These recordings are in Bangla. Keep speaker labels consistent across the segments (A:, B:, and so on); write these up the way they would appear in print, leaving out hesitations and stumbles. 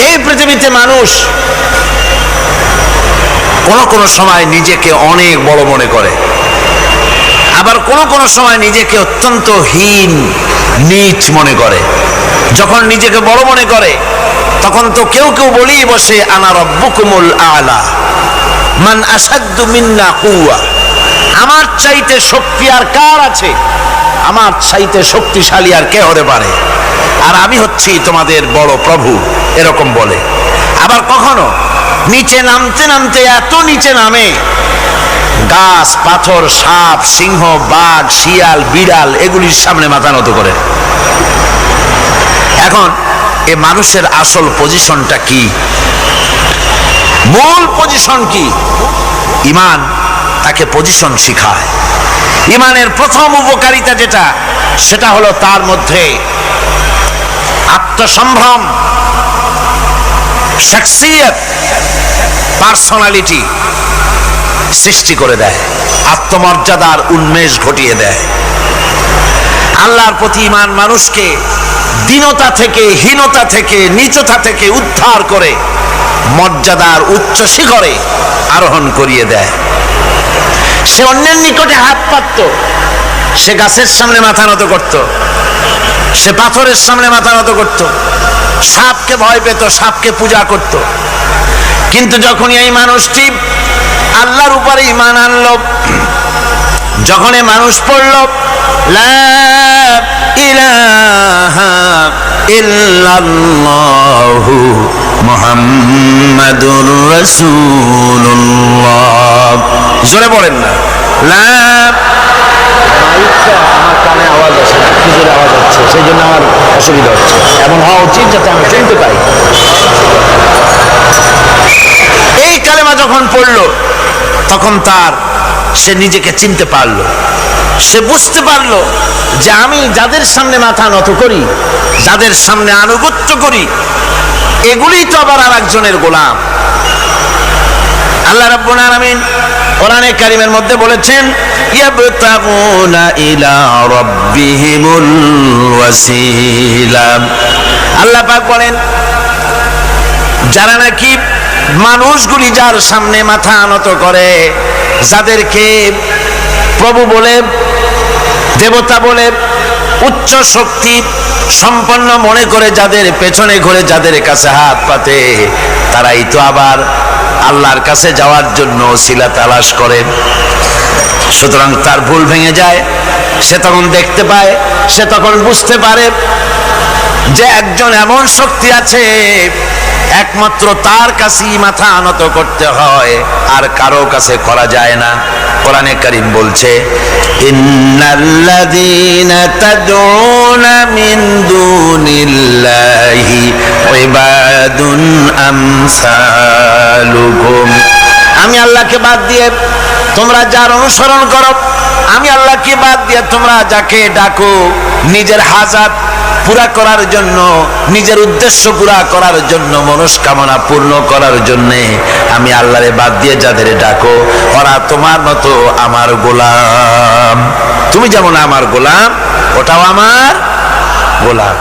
A: এই পৃথিবীতে মানুষ কোন সময় নিজেকে অনেক বড় মনে করে, আবার কোন সময় নিজেকে অত্যন্ত হীন নীচ মনে করে। যখন নিজেকে বড় মনে করে তখন তো কেউ বলেই বসে আনা রব্বুকুমুল আলা মান আসাদ্দু মিন্না কুওয়া, আমার চাইতে শক্তি আর কার আছে, আমার চাইতে শক্তিশালী আর কে হতে পারে, আর আমি হচ্ছি তোমাদের বড় প্রভু, এরকম বলে। আবার কখনো নিচে নামতে নামতে এত নিচে নামে, গাছ পাথর সাপ সিংহ বাঘ শিয়াল বিড়াল এগুলির সামনে মাথা নত করে। এখন এ মানুষের আসল পজিশনটা কি, মূল পজিশন কি? ঈমান তাকে পজিশন শিখায়। ঈমানের প্রথম উপকারিতা যেটা, সেটা হলো তার মধ্যে আত্মসম্ভ্রম, শখসিয়ত, পার্সোনালিটি সৃষ্টি করে দেয়, আত্মমর্যাদার উন্মেষ ঘটিয়ে দেয়। আল্লাহর প্রতি ঈমান মানুষকে দীনতা থেকে, হীনতা থেকে, নীচতা থেকে উদ্ধার করে মর্যাদার উচ্চ শিখরে আরোহণ করিয়ে দেয়। সে অন্যের নিকটে হাত পাতত, সে গাছের সামনে মাথা নত করত, সে পাথরের সামনে মাথা নত করত, সাপকে ভয় পেত, সাপকে পূজা করত। কিন্তু যখন এই মানুষটি আল্লাহর উপরে ঈমান আনল, যখন এই মানুষ পড়ল লা ইলাহা ইল্লাল্লাহু মুহাম্মাদুর রাসূলুল্লাহ, জোরে বলেন না লা। মাইকটা আমার কানে আওয়াজ আসে না, কি জোরে আওয়াজ হচ্ছে, সেই জন্য আমার অসুবিধা হচ্ছে। এমন হওয়া উচিত যাতে আমি শুনতে পাই। এই কালেমা যখন পড়লো তখন সে নিজেকে চিনতে পারলো, সে বুঝতে পারলো যে আমি যাদের সামনে মাথা নত করি, যাদের সামনে আনুগত্য করি, এগুলি তো আবার আর একজনের গোলাম। আল্লাহ রাব্বুল আলামিন কোরআনে কারীমের মধ্যে বলেছেন ইয়াবতাগুনা ইলা রাব্বিহিমুল ওয়াসিলা। আল্লাহ পাক বলেন যারা নাকি মানুষগুলি যার সামনে মাথা নত করে, যাদেরকে প্রভু বলে, দেবতা বলে, উচ্চ শক্তি সম্পন্ন মনে করে, যাদের পেছনে ঘুরে, যাদের কাছে হাত পাতে, তারাই তো আবার আল্লাহর কাছে যাওয়ার জন্য ওসিলা তালাশ করে। সুতরাং তার ভুল ভেঙে যায়, সে তখন দেখতে পায়, সে তখন বুঝতে পারে যে একজন এমন শক্তি আছে, একমাত্র তার কাছেই মাথা নত করতে হয়, আর কারো কাছে করা যায় না। কোরআনে কারীম বলছে ইন্নাল্লাযীনা তাদউনা মিন দুনিল্লাহি ইবাদুন আমসালুকুম, আমি আল্লাহকে বাদ দিয়ে তোমরা যার অনুসরণ করো, আমি আল্লাহকে বাদ দিয়ে তোমরা যাকে ডাকো, নিজের হাজাত পুরা করার জন্য, নিজের উদ্দেশ্য পুরা করার জন্য, মনস্কামনা পূর্ণ করার জন্য আমি আল্লাহরে বাদ দিয়ে যাদের ডাকো, ওরা তোমার মতো আমার গোলাম। তুমি যেমন আমার গোলাম, ওটাও আমার গোলাম।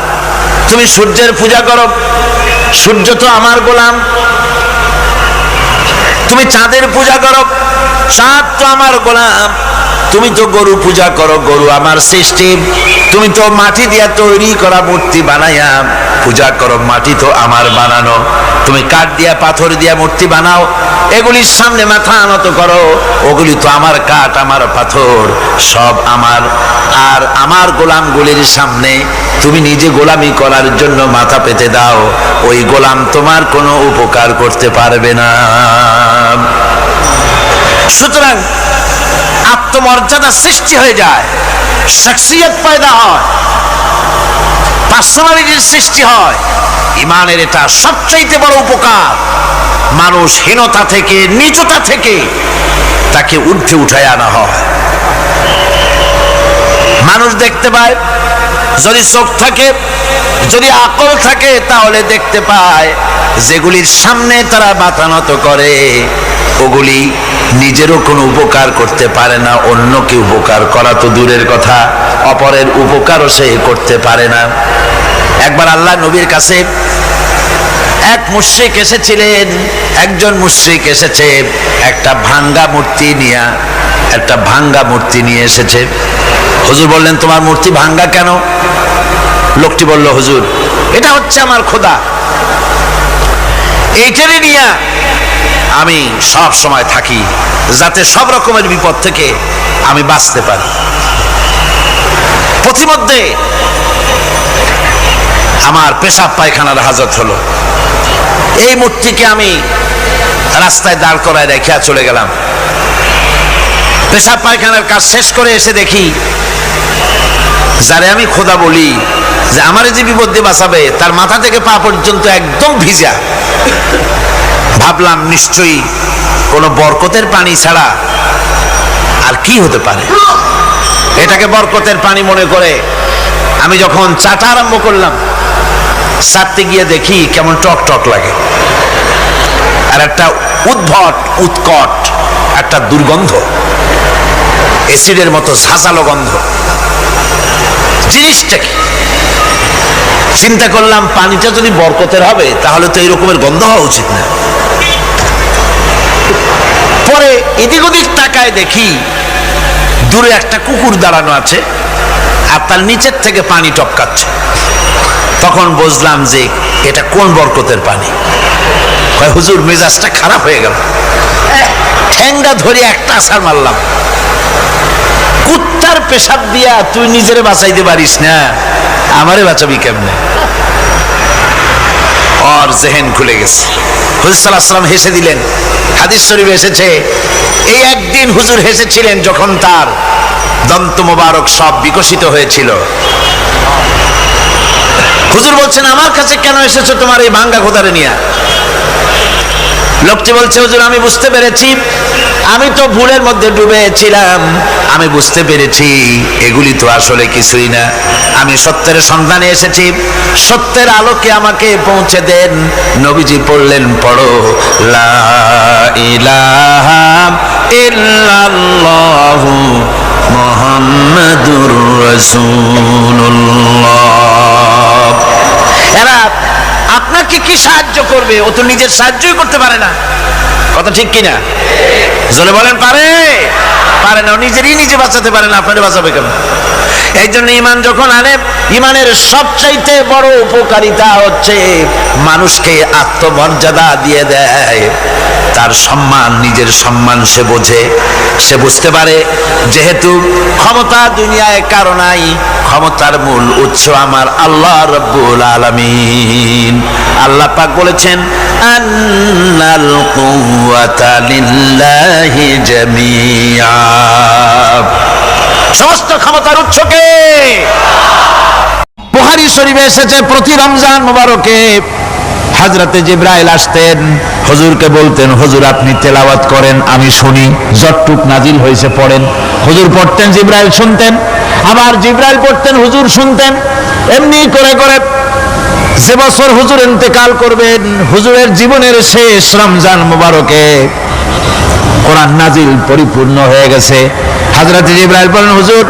A: তুমি সূর্যের পূজা করো, সূর্য তো আমার গোলাম। তুমি চাঁদের পূজা করো, চাঁদ তো আমার গোলাম। তুমি তো গরু পূজা করো, গরু আমার সৃষ্টি। তুমি তো মাটি দিয়া তৈরি করা মূর্তি বানাইয়া পূজা করো, মাটি তো আমার বানানো। তুমি কাঠ দিয়া পাথর দিয়া মূর্তি বানাও, এগুলির সামনে মাথা নত করো, ওগুলি তো আমার কাঠ আমার পাথর, সব আমার। আর আমার গোলামগুলির সামনে তুমি নিজে গোলামি করার জন্য মাথা পেতে দাও, ওই গোলাম তোমার কোনো উপকার করতে পারবে না। সুতরাং আত্মমর্যাদা সৃষ্টি হয়ে যায়, শখসিয়ত পয়দা হয়, পার্সোনালিটির সৃষ্টি হয়। ঈমানের এটা সবচাইতে বড় উপকার। মানুষ হীনতা থেকে, নীচতা থেকে তাকে ঊর্ধ্বে উঠায় আনা হয়। মানুষ দেখতে পায়, যদি চোখ থাকে, যদি আকল থাকে, তাহলে দেখতে পায় যেগুলির সামনে তারা মাথা নত করে, ওগুলি নিজেরও কোনো উপকার করতে পারে না, অন্যকে উপকার করা তো দূরের কথা, অপরের উপকারও সে করতে পারে না। একবার আল্লাহ নবীর কাছে এক মুশরিক এসেছিলেন, একজন মুশরিক এসেছে একটা ভাঙ্গা মূর্তি নিয়ে এসেছে। হুজুর বললেন, তোমার মূর্তি ভাঙ্গা কেন? লোকটি বলল, হুজুর এটা হচ্ছে আমার খোদা, এইটারই নিয়ে আমি সব সময় থাকি যাতে সব রকমের বিপদ থেকে আমি বাঁচতে পারি। প্রতিমধ্যে আমার পেশাব পায়খানার হাজত হলো, এই মূর্তিকে আমি রাস্তায় দাঁড় করায় রেখে চলে গেলাম। পেশাব পায়খানার কাজ শেষ করে এসে দেখি যারে আমি খোদা বলি, যে আমার যে বিপদ দিয়ে বাঁচাবে, তার মাথা থেকে পা পর্যন্ত একদম ভিজা। ভাবলাম নিশ্চয়ই কোনো বরকতের পানি ছাড়া আর কি হতে পারে। এটাকে বরকতের পানি মনে করে আমি যখন চাটা আরম্ভ করলাম, চাটতে গিয়ে দেখি কেমন টক টক লাগে, আর একটা উদ্ভট উৎকট একটা দুর্গন্ধ, অ্যাসিডের মতো ঝাঁঝালো গন্ধ। জিনিসটা কি? চিন্তা করলাম, পানিটা যদি বরকতের হবে তাহলে তো এই রকমের গন্ধ হওয়া উচিত না। পরে এদিক ওদিক তাকায় দেখি দূরে একটা কুকুর দাঁড়ানো আছে আর তার নিচের থেকে পানি টপকাচ্ছে। তখন বুঝলাম যে এটা কোন বরকতের পানি। হুজুর মেজাজটা খারাপ হয়ে গেল, ঠ্যাঙ্গা ধরে একটা আছাড় মারলাম। কুত্তার পেশাব দিয়া তুই নিজেরে বাঁচাইতে পারিস না, আমারে বাঁচাবি কেমনে? ওর জেহেন খুলে গেছে। হুজুর সাল্লাল্লাহু আলাইহি ওয়াসাল্লাম হেসে দিলেন। হাদিস শরীফে এসেছে, এই একদিন হুজুর হেসেছিলেন যখন তার দন্ত মোবারক সব বিকশিত হয়েছিল। হুজুর বলছেন, আমার কাছে কেন এসেছো তোমার এই ভাঙ্গা খোদারে নিয়ে? লোকটি বলছে, হুজুর আমি বুঝতে পেরেছি, আমি তো ভুলের মধ্যে ডুবেছিলাম, আমি বুঝতে পেরেছি এগুলি তো আসলে কিছুই না, আমি সত্যের সন্ধানে এসেছি, সত্যের আলোকে আমাকে পৌঁছে দেন। নবীজি পড়লেন, পড়ো লা ইলাহা ইল্লাল্লাহু মুহাম্মাদুর রাসূলুল্লাহ। এরা আপনাকে কি সাহায্য করবে? ও তো নিজের সাহায্যই করতে পারে না। কথা ঠিক কিনা? জোরে বলেন, পারে না। নিজে বাঁচাতে পারে না, আপনারে বাঁচাবে কেন? এই জন্য ইমান যখন আনে, ইমানের সবচাইতে বড় উপকারিতা হচ্ছে মানুষকে আত্মমর্যাদা দিয়ে দেয়। তার সম্মান, নিজের সম্মান সে বোঝে, সে বুঝতে পারে যেহেতু ক্ষমতা দুনিয়ায় কারো নাই, ক্ষমতার মূল উৎস আমার আল্লাহ রাব্বুল আলামিন। আল্লাহ পাক বলেছেন, আন্নাল কুওয়াতা লিল্লাহি জামিআ, সমস্ত ক্ষমতার উৎস কে? বুখারী শরীফে এসেছে, প্রতি রমজান মোবারকে হযরতে জিবরাইল আসতেন, হুজুরকে বলতেন, হুজুর আপনি তেলাওয়াত করেন, আমি শুনি, যতটুক নাজিল হয়েছে পড়েন। হুজুর পড়তেন, জিবরাইল শুনতেন, আবার জিবরাইল পড়তেন, হুজুর শুনতেন। এমনি করে করে যে বছর হুজুর ইন্তেকাল করবেন, হুজুরের জীবনের শেষ রমজান মোবারকে কোরআন নাজিল পরিপূর্ণ হয়ে গেছে। হযরতে জিবরাইল বলেন, হুজুর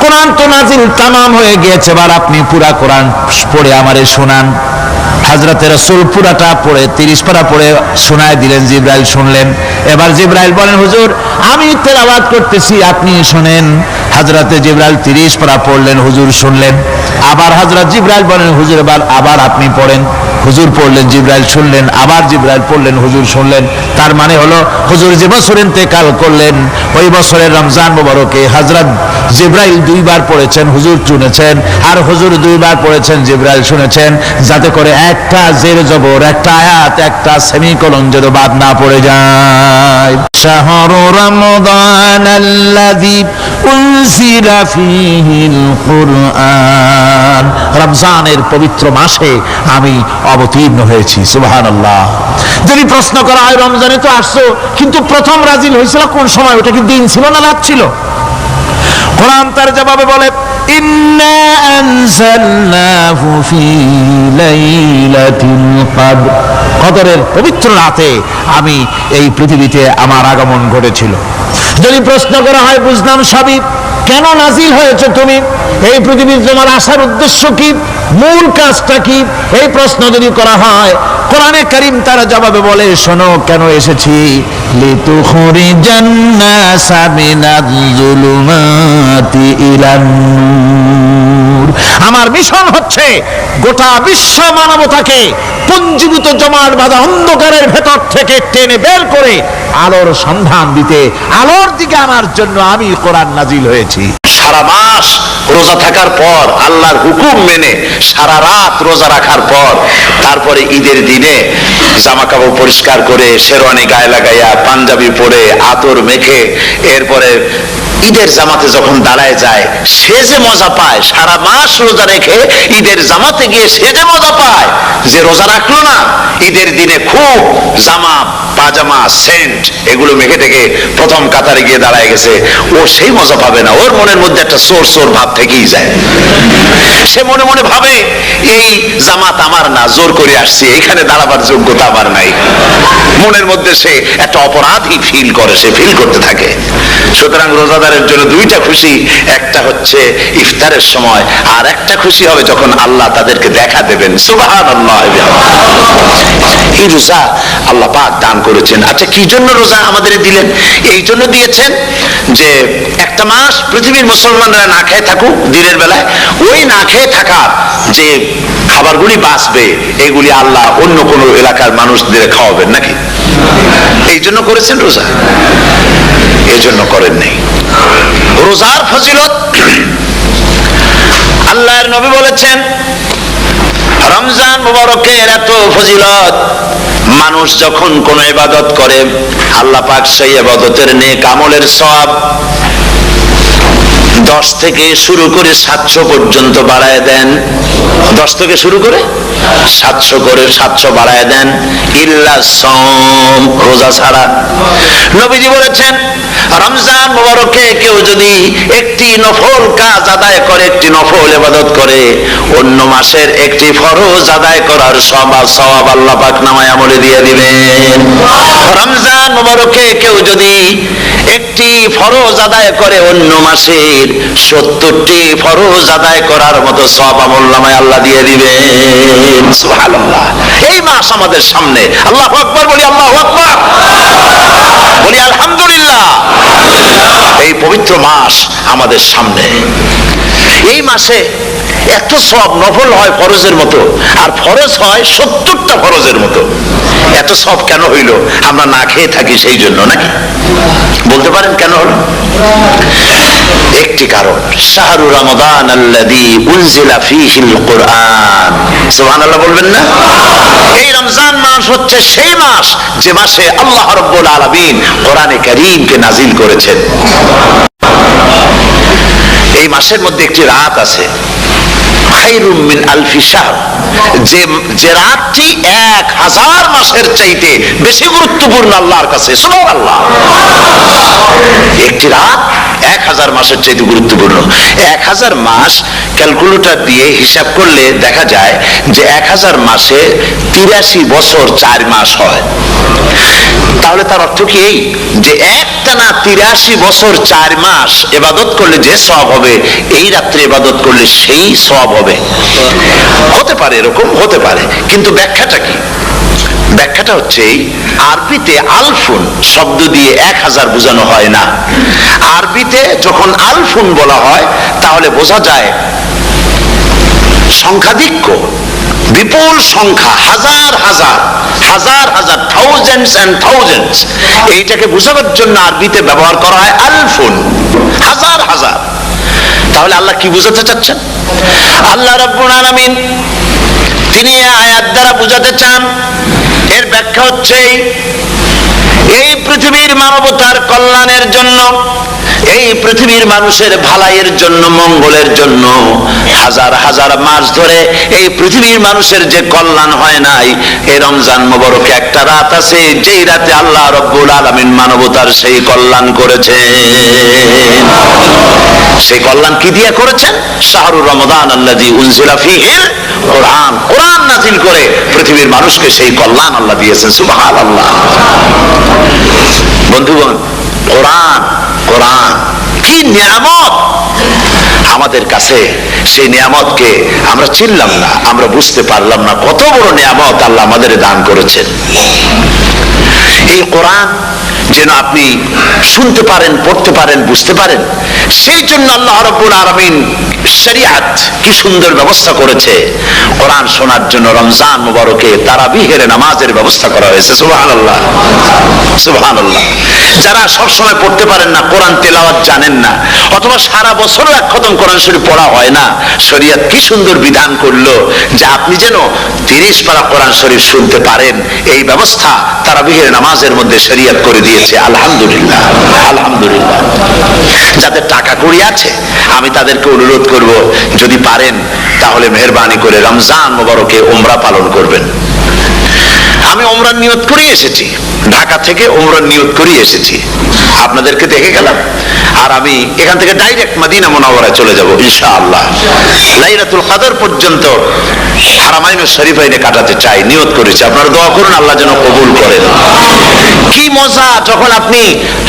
A: কোরআন তো নাজিল তামাম হয়ে গিয়েছে, এবার আপনি পুরা কোরআন পড়ে আমারে শোনান। হযরতে রাসূল পুরাটা পড়ে 30 পারা পড়ে শোনায় দিলেন, জিবরাইল শুনলেন। এবার জিবরাইল বলেন, হুজুর আমি তেলাওয়াত করতেছি, আপনি শুনেন। হযরতে জিবরাইল 30 পারা পড়লেন, হুজুর শুনলেন। আবার হযরত জিবরাইল বলেন, হুজুর আবার আপনি পড়েন। হুজুর পড়লেন, জিবরাইল শুনলেন, আবার জিবরাইল পড়লেন, হুজুর শুনলেন। তার মানে হলো হুজুর যে বছর ইন্তেকাল করলেন, ওই বছরের রমজান মোবারকে হযরত জিবরাইল 2 বার পড়েছেন, হুজুর শুনেছেন, আর হুজুর 2 বার পড়েছেন, জিবরাইল শুনেছেন, যাতে করে একটা জের জবর, একটা আয়াত, একটা সেমিকোলন যেন বাদ না পড়ে যায়। শাহরু রমাদান আল্লাযী উনজিলা ফীহিল কুরআন, রমজানের পবিত্র মাসে আমি অবতীর্ণ হয়েছি। সুবহানাল্লাহ। যদি প্রশ্ন করা হয়, রমজানে তো আসছো, কিন্তু প্রথম নাজিল হয়েছিল কোন সময়? ওটা কি দিন ছিল না রাত ছিল? কোরআন তার জবাবে বলে, ইন্না আনজালনাহু ফি লাইলাতিল কদর, কদরের পবিত্র রাতে আমি এই পৃথিবীতে আমার আগমন ঘটেছিল। যদি প্রশ্ন করা হয়, বুঝলাম সবই, কেন নাজিল হয়েছে তুমি? এই পৃথিবীর তোমার আসার উদ্দেশ্য কি? মূল কাজটা কি, এই প্রশ্ন যদি করা হয়, কোরআনে কারীম তার জবাবে বলে, শোনো কেন এসেছি, লিতুখরিজান নাসা মিনাজ যুলুমাতি ইলান নূর। আমার মিশন হচ্ছে গোটা বিশ্ব মানবতাকে পুঞ্জীভূত জমাট বাঁধা অন্ধকারের ভেতর থেকে টেনে বের করে আলোর সন্ধান দিতে, আলোর দিকে আনার জন্য আমি কোরআন নাজিল হয়েছি।
B: সারা মাস রোজা থাকার পর, আল্লাহর হুকুম মেনে সারা রাত রোজা রাখার পর, তারপরে ঈদের দিনে জামা কাপড় পরিষ্কার করে, শেরওয়ানি গায়ে লাগাইয়া, পাঞ্জাবি পরে, আতর মেখে, এরপরে ঈদের জামাতে যখন দাঁড়ায় যায়, সে যে মজা পায়, সারা মাস রোজা রেখে ঈদের জামাতে গিয়ে সে যে মজা পায়, যে রোজা রাখলো না, ঈদের দিনে খুব জামা পাজামা সেন্ট এগুলো মেখে থেকে প্রথম কাতারে গিয়ে দাঁড়ায় গেছে, ও সেই মজা পাবে না। ওর মনের মধ্যে একটা সোর সোর ভাব থেকেই যায়। সে মনে মনে ভাবে, এই জামাত আমার না, জোর করে আসছি, এখানে দাঁড়াবার যোগ্যতা আমার নাই। মনের মধ্যে সে একটা অপরাধী ফিল করে, সে ফিল করতে থাকে। সুতরাং রোজাদারের জন্য দুইটা খুশি, একটা হচ্ছে ইফতারের সময়, আর একটা খুশি হবে যখন আল্লাহ তাদেরকে দেখা দেবেন। সুবহানাল্লাহ। এই রোজা আল্লাহ পাক দান করেছেন। আচ্ছা, কি জন্য রোজা আমাদের দিলেন? এই জন্য দিয়েছেন যে একটা মাস পৃথিবীর মুসলমানরা না খেয়ে থাকুক দিনের বেলায়, ওই না খেয়ে থাকার যে খাবারগুলি বাঁচবে, এগুলি আল্লাহ অন্য কোন এলাকার মানুষদের খাওয়াবেন নাকি? এই জন্য করেছেন রোজা, এই জন্য করেন নাই। রোজার ফজিলত আল্লাহর নবী বলেছেন, রমজান মুবারকের এত ফজিলত, মানুষ যখন কোন ইবাদত করে, আল্লাহ পাক সেই ইবাদতের নেক আমলের সওয়াব 10 থেকে শুরু করে 700 পর্যন্ত বাড়ায় দেন। 10 থেকে শুরু করে 700 বাড়ায় দেন, ইল্লা সাওম, রোজা ছাড়া। নবীজি বলেছেন, রমজান মুবারকে কেউ যদি একটি নফল কাজ আদায় করে, একটি নফল ইবাদত করে, অন্য মাসের একটি ফরজ আদায় করার সওয়াব আল্লাহ পাক নামায়ে আমলে দিয়ে দিবেন। রমজান মুবারকে কেউ যদি একটি ফরজ আদায় করে, অন্য মাসের 70টি ফরজ আদায় করার মতো সওয়াব আমল নামায়ে আল্লাহ দিয়ে দিবেন। সুবহানাল্লাহ। এই মাস আমাদের সামনে, আল্লাহু আকবার বলি, আল্লাহু আকবার বলি, আলহামদুলিল্লাহ। এই পবিত্র মাস আমাদের সামনে, এই মাসে এত সওয়াব, নফল হয় ফরজের মতো, আর ফরজ হয় 70টা ফরজের মতো। এত সওয়াব কেন হইল? আমরা না খেয়ে থাকি সেই জন্য নাকি? বলতে পারেন কেন হলো? একটি কারণ, শাহরু রমাদান আল্লাযী উনজিলা ফীহিল কুরআন। সুবহানাল্লাহ বলবেন না? এই রমজান মাস হচ্ছে সেই মাস যে মাসে আল্লাহ রাব্বুল আলামিন কোরআনে কারীমকে নাজিল করেছেন। এই মাসের মধ্যে একটি রাত আছে, খায়রুম মিন আলফি শাহর, যে রাতটি 1000 মাসের চাইতে বেশি গুরুত্বপূর্ণ আল্লাহর কাছে। সুবহানাল্লাহ। একটি রাত 1000 মাসের চাইতে গুরুত্বপূর্ণ। 1000 মাস ক্যালকুলেটর দিয়ে হিসাব করলে দেখা যায় যে 1000 মাসে 83 বছর 4 মাস হয়। তাহলে তার অর্থ কি এই যে একটানা 83 বছর 4 মাস ইবাদত করলে যে সওয়াব হবে, এই রাত্রে ইবাদত করলে সেই সওয়াব হবে? হতে পারে, এরকম হতে পারে, কিন্তু ব্যাখ্যাটা কি? ব্যাখ্যাটা হচ্ছে, আরবিতে আলফুন শব্দ দিয়ে 1000 বোঝানো হয় না। আরবিতে যখন আলফুন বলা হয়, তাহলে বোঝা যায় সংখ্যাধিক্য, বিপুল সংখ্যা, হাজার হাজার হাজার হাজার, থাউজেন্ডস এন্ড থাউজেন্ডস। এইটাকে বোঝাবার জন্য আরবিতে ব্যবহার করা হয় আলফুন, হাজার হাজার। তাহলে আল্লাহ কি বোঝাতে চাচ্ছেন? আল্লাহ রাব্বুল আলামিন তিনি আয়াত দ্বারা বোঝাতে চান, এর ব্যাখ্যা হচ্ছে এই পৃথিবীর মানবতার কল্যাণের জন্য, এই পৃথিবীর মানুষের ভালাইয়ের জন্য, মঙ্গলের জন্য হাজার হাজার মাস ধরে এই পৃথিবীর মানুষের যে কল্যাণ হয় নাই, এই রমজান মুবারকে একটা রাত আছে, যেই রাতে আল্লাহ রাব্বুল আলামিন মানবতার সেই কল্যাণ করেছেন। সেই কল্যাণ কি দিয়ে করেছেন? শাহরু রমাদান আল্লাযী উনজিলা ফীহিল কুরআন, কোরআন নাযিল করে পৃথিবীর মানুষকে সেই কল্যাণ আল্লাহ দিয়েছেন। সুবহানাল্লাহ। বন্ধুগণ, কোরআন, কোরআন কি নিয়ামত! আমাদের কাছে সেই নিয়ামতকে আমরা চিনলাম না, আমরা বুঝতে পারলাম না কত বড় নিয়ামত আল্লাহ আমাদের দান করেছেন। এই কোরআন যেন আপনি শুনতে পারেন, পড়তে পারেন, বুঝতে পারেন, সেই জন্য আল্লাহ রাব্বুল আলামিন শরিয়াত কি সুন্দর ব্যবস্থা করেছে। কোরআন শোনার জন্য রমজান মুবারকে তারাবিহের নামাজের ব্যবস্থা করা হয়েছে। সুবহানাল্লাহ, সুবহানাল্লাহ। যারা সব সময় পড়তে পারেন না, কোরআন তেলাওয়াত জানেন না, অথবা সারা বছর এক খতম কোরআন শরীফ পড়া হয় না, শরিয়াত কি সুন্দর বিধান করলো যে আপনি যেন 30 পারা কোরআন শরীফ শুনতে পারেন। এই ব্যবস্থা তারাবিহের নামাজের মধ্যে শরিয়াত করে দিয়েছে। আলহামদুলিল্লাহ, আলহামদুলিল্লাহ। যাদের টাকা কড়ি আছে আমি তাদেরকে অনুরোধ করব, যদি পারেন তাহলে মেহেরবানি করে রমজান মুবারকে উমরা পালন করবেন। আমি উমরার নিয়ত করে এসেছি, ঢাকা থেকে উমরার নিয়ত করে এসেছি, আপনাদেরকে দেখে গেলাম। আর আমি এখান থেকে ডাইরেক্ট মদিনা মুনাওয়ারায় চলে যাব ইনশাআল্লাহ। লাইলাতুল কদর পর্যন্ত হারামাইনুশ শরীফাইনে কাটাতে চাই, নিয়ত করেছি। আপনারা দোয়া করুন আল্লাহ যেন কবুল করেন। কি মজা যখন আপনি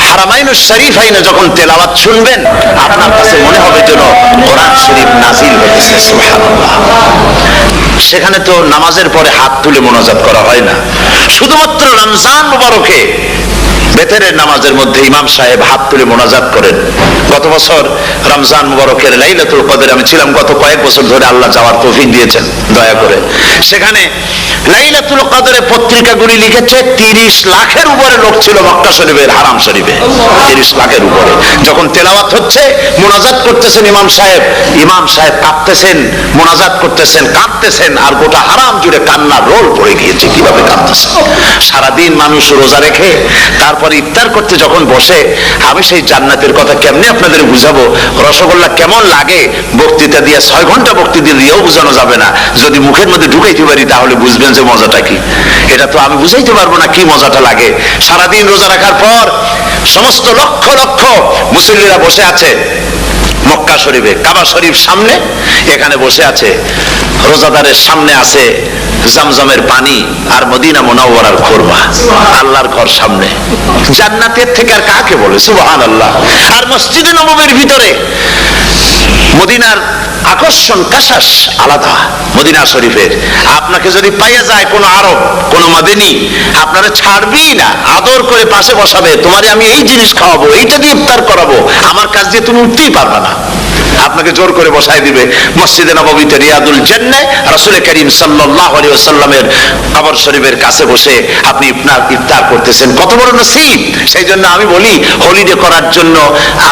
B: হারামাইনুশ শরীফাইনে যখন তেলাওয়াত শুনবেন, আপনার কাছে মনে হবে যেন কোরআন শরীফ নাজিল হয়েছে। সুবহানাল্লাহ। সেখানে তো নামাজের পরে হাত তুলে মোনাজাত করা হয় না, শুধুমাত্র রমজান মুবারকে বেতেরের নামাজের মধ্যে ইমাম সাহেব হাত তুলে মোনাজাত করেন। গত বছর রমজান মুবারকের লাইলাতুল কদরে আমি ছিলাম, গত কয়েক বছর ধরে আল্লাহ যাওয়ার তৌফিক দিয়েছেন দয়া করে। সেখানে লাইলাতুল কদরে পত্রিকাগুলি লিখেছে 30 লাখের উপরে লোক ছিল মক্কা শরীফের হারাম শরীফে, 30 লাখের উপরে। যখন তেলাওয়াত হচ্ছে, মোনাজাত করতেছেন ইমাম সাহেব কাঁদতেছেন, মোনাজাত করতেছেন, কাঁদতেছেন, আর গোটা হারাম জুড়ে কান্নার রোল পড়ে গিয়েছে। কিভাবে কাঁদতেছেন! সারাদিন মানুষ রোজা রেখে তারপর ইফতার করতে যখন বসে, আমি সেই জান্নাতের কথা কেমনে আপনাদের বুঝাবো? রসগোল্লা কেমন লাগে বক্তৃতা দিয়ে 6 ঘন্টা বক্তৃতা দিয়েও বোঝানো যাবে না। যদি মুখের মধ্যে ঢুকাইতে পারি তাহলে বুঝবেন যে মজাটা কি। এটা তো আমি বুঝাইতে পারবো না কি মজাটা লাগে। সারাদিন রোজা রাখার পর সমস্ত লক্ষ লক্ষ মুসল্লিরা বসে আছে মক্কা শরীফে, কাবা শরীফ সামনে, এখানে বসে আছে। রোজাদারের সামনে আছে জমজমের পানি আর মদিনা মুনাওয়ারার খুরমা, আল্লাহর ঘর সামনে। জান্নাতের থেকে আর কাকে বলে! সুবহানাল্লাহ। আর মসজিদে নববীর ভিতরে মদিনার আকর্ষণ কাশাস আলাদা। মদিনা শরীফের আপনাকে যদি পাইয়া যায় কোন আরব, কোন মাদানী, আপনারা ছাড়বেই না, আদর করে পাশে বসাবে, তোমারে আমি এই জিনিস খাওয়াবো, এইটা দিয়ে ইফতার করাবো, আমার কাছ দিয়ে তুমি উঠতেই পারবে না, আপনাকে জোর করে বসাই দিবে। মসজিদে নববীতে রিয়াদুল জান্নাহ রাসূল করিম সাল্লাল্লাহু আলাইহি ওয়াসাল্লামের কবর শরীফের কাছে বসে আপনি ইফতার করতেছেন, কত বড় নসিব! সেই জন্য আমি বলি, হলিডে করার জন্য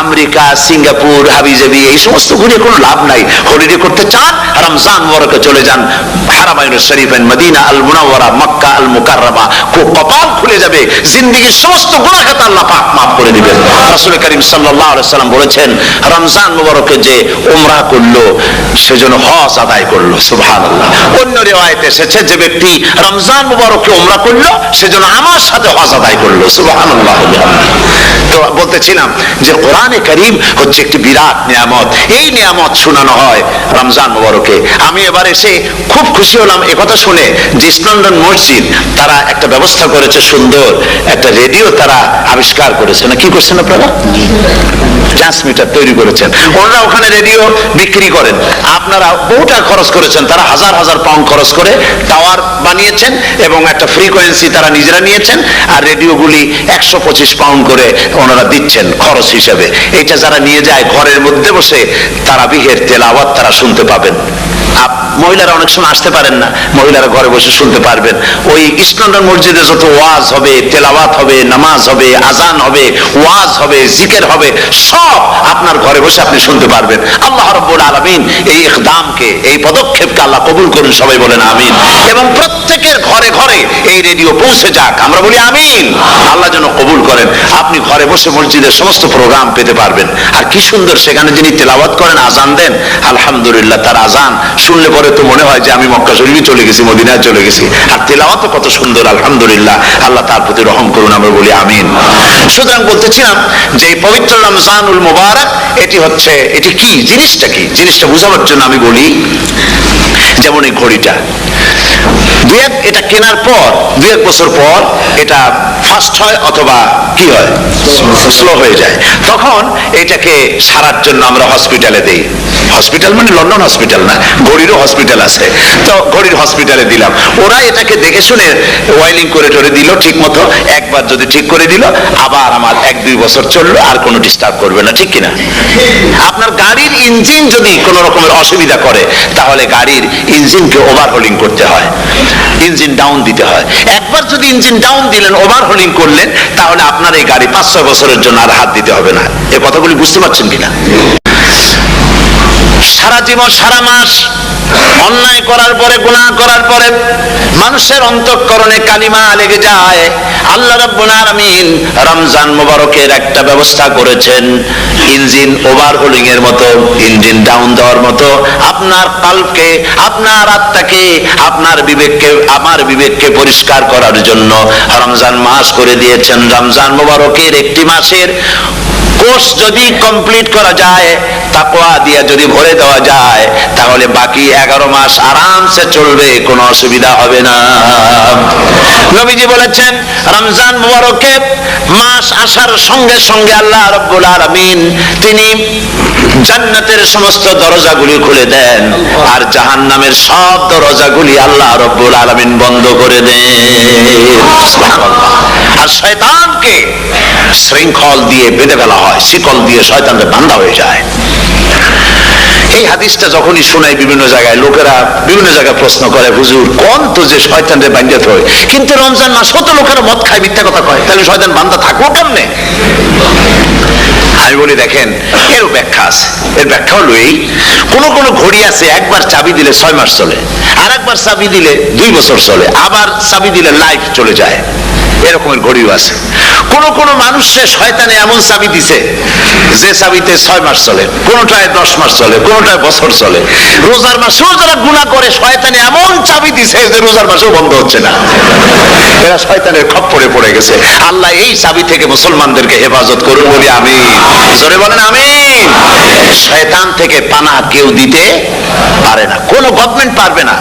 B: আমেরিকা, সিঙ্গাপুর, হাবিজাবি এই সমস্ত ঘুরে কোনো লাভ নাই। হলিডে করতে চান, রমজান মুবারকে চলে যান হারামাইনুশ শরীফাইন, মদিনা আল মুনাওয়ারা, মক্কা আল মুকাররমা। কপাল খুলে যাবে, জিন্দেগীর সমস্ত গুনাহ খাতা আল্লাহ পাক maaf করে দিবেন। রাসূল করিম সাল্লাল্লাহু আলাইহি ওয়াসাল্লাম বলেছেন, রমজান মুবারকে যে উমরা করলো সেজন্য হজ আদায় করলো। সুবহানাল্লাহ। অন্য রিওয়ায়াতে এসেছে, যে ব্যক্তি রমজান মুবারকে উমরা করলো সেজন্য আমার সাথে হজ আদায় করলো। সুবহানাল্লাহ। তো বলতেছিলাম যে কোরআনে কারীম হচ্ছে একটি বিরাট নিয়ামত। এই নিয়ামত শোনানো হয় রমজান মুবারকে। আমি এবার এসে খুব খুশি হলাম একথা শুনে যে ইস্ট লন্ডন মসজিদ তারা একটা ব্যবস্থা করেছে, সুন্দর একটা রেডিও তারা আবিষ্কার করেছে, না কি করছেন আপনারা? ট্রান্সমিটার তৈরি করেছেন। ওনারা ওখানে রেডিও বিক্রি করেন, আপনারা বহুটা খরচ করেছেন, তারা হাজার হাজার পাউন্ড খরচ করে টাওয়ার বানিয়েছেন এবং একটা ফ্রিকোয়েন্সি তারা নিজেরা নিয়েছেন, আর রেডিওগুলি 125 পাউন্ড করে ওনারা দিচ্ছেন খরচ হিসেবে। এটা যারা নিয়ে যায় ঘরের মধ্যে বসে তারাবিহের তেলাওয়াত তারা শুনতে পাবেন। মহিলারা অনেক সময় আসতে পারেন না, মহিলারা ঘরে বসে শুনতে পারবেন। ওই ইস্ট লন্ডন মসজিদে যত ওয়াজ হবে, তেলাওয়াত হবে, নামাজ হবে, আজান হবে, ওয়াজ হবে, জিকির হবে, সব আপনার ঘরে বসে আপনি শুনতে পারবেন। আল্লাহ রাব্বুল আলামিন এই ইকদামকে, এই পদক্ষেপকে আল্লাহ কবুল করুন, সবাই বলেন আমিন। এবং প্রত্যেকের ঘরে ঘরে এই রেডিও পৌঁছে যাক, আমরা বলি আমিন। আল্লাহ যেন কবুল করেন। আপনি ঘরে বসে মসজিদের সমস্ত প্রোগ্রাম পেতে পারবেন। আর কি সুন্দর সেখানে যিনি তেলাওয়াত করেন, আজান দেন, আলহামদুলিল্লাহ, তার আজান শুনলে পরে তো মনে হয় যে আমি মক্কা শরীফে চলে গেছি, মদিনায় চলে গেছি। আর তেলাওয়াত কত সুন্দর, আলহামদুলিল্লাহ। আল্লাহ তার প্রতি রহম করুন, আমরা বলি আমিন। সুতরাং বলতেছিলাম যে এই পবিত্র রমজানুল মুবারক, এটি কি জিনিসটা, কি জিনিসটা বোঝানোর জন্য আমি বলি, যেমন এই ঘড়িটা এটা কেনার পর 2-1 বছর পর এটা ফাস্ট হয় অথবা কি হয়, স্লো হয়ে যায়। তখন এটাকে সারার জন্য আমরা হসপিটালে দেই। হসপিটাল মানে লন্ডন হসপিটাল না, ঘড়িরও হসপিটাল আছে, তো ঘড়ির হসপিটালে দিলাম। ওরা এটাকে দেখে শুনে ওয়াইলিং করে টরে দিল ঠিক মতো। একবার যদি ঠিক করে দিল, আবার আমার 1-2 বছর চললো, আর কোনো ডিস্টার্ব করবে না, ঠিক কিনা? আপনার গাড়ির ইঞ্জিন যদি কোনো রকমের অসুবিধা করে, তাহলে গাড়ির ইঞ্জিনকে ওভারহোলিং করতে হয়, ইঞ্জিন ডাউন দিতে হয়। একবার যদি ইঞ্জিন ডাউন দিলেন, ওভারহোলিং করলেন, তাহলে আপনার এই গাড়ি 5-6 বছরের জন্য আর হাত দিতে হবে না। এই কথাগুলি বুঝতে পারছেন কিনা? সারা জীবন, সারা মাস অন্যায় করার পরে, গুনাহ করার পরে মানুষের অন্তঃকরণে কালিমা লেগে যায়। আল্লাহ রাব্বুল আলামিন রমজান মুবারকের একটা ব্যবস্থা করেছেন, ইঞ্জিন ওভারহোলিং এর মতো, ইঞ্জিন ডাউন দেওয়ার মতো। আপনার কলবকে, আপনার আত্মাকে, আপনার বিবেককে, আমার বিবেককে পরিষ্কার করার জন্য রমজান মাস করে দিয়েছেন। রমজান মুবারকের একটি মাসের কোর্স যদি কমপ্লিট করা যায়, তাকওয়া দিয়া যদি ভরে দেওয়া যায়, তাহলে বাকি 11 মাস আরামসে চলবে, কোনো অসুবিধা হবে না। নবীজি বলেছেন, রমজান মুবারকে মাস আসার সঙ্গে সঙ্গে আল্লাহ রাব্বুল আলামিন তিনি জান্নাতের সমস্ত দরজাগুলি খুলে দেন, আর জাহান্নামের সব দরজাগুলি আল্লাহ রাব্বুল আলামিন বন্ধ করে দেন। সুবহানাল্লাহ। আর শয়তানকে শৃঙ্খল দিয়ে বেঁধে ফেলা হয়, শিকল দিয়ে শয়তানকে বাঁধা হয়ে যায়। এই হাদিসটা যখনই শোনাই বিভিন্ন জায়গায়, লোকেরা বিভিন্ন জায়গায় প্রশ্ন করে, হুজুর কোন তো যে শয়তানরে বাঁধতে হয়, কিন্তু রমজান মাস কত লোকেরা মদ খায়, মিথ্যা কথা কয়, তাহলে শয়তান বাঁধা থাকবো কেমনে? আমি বলি, দেখেন, এরও ব্যাখ্যা আছে। এর ব্যাখ্যা হলো এই, কোন ঘড়ি আছে একবার চাবি দিলে 6 মাস চলে, আর একবার চাবি দিলে 2 বছর চলে, আবার চাবি দিলে লাইফ চলে যায়। এরকমের ঘড়িও আছে। কোন মানুষে শয়তানে এমন চাবি দিছে যে চাবিতে 6 মাস চলে, কোনটায় 10 মাস চলে, কোনটায় বছর চলে। রোজার মাসেও যারা গুনাহ করে, শয়তানে এমন চাবি দিছে যে রোজার মাসেও বন্ধ হচ্ছে না। এরা শয়তানের খপ্পরে পড়ে গেছে। আল্লাহ এই চাবি থেকে মুসলমানদেরকে হেফাজত করুন বলি আমিন। জোরে বলেন আমিন। শয়তান থেকে পানাহ কেউ দিতে পারে না, কোন গভর্নমেন্ট পারবে না।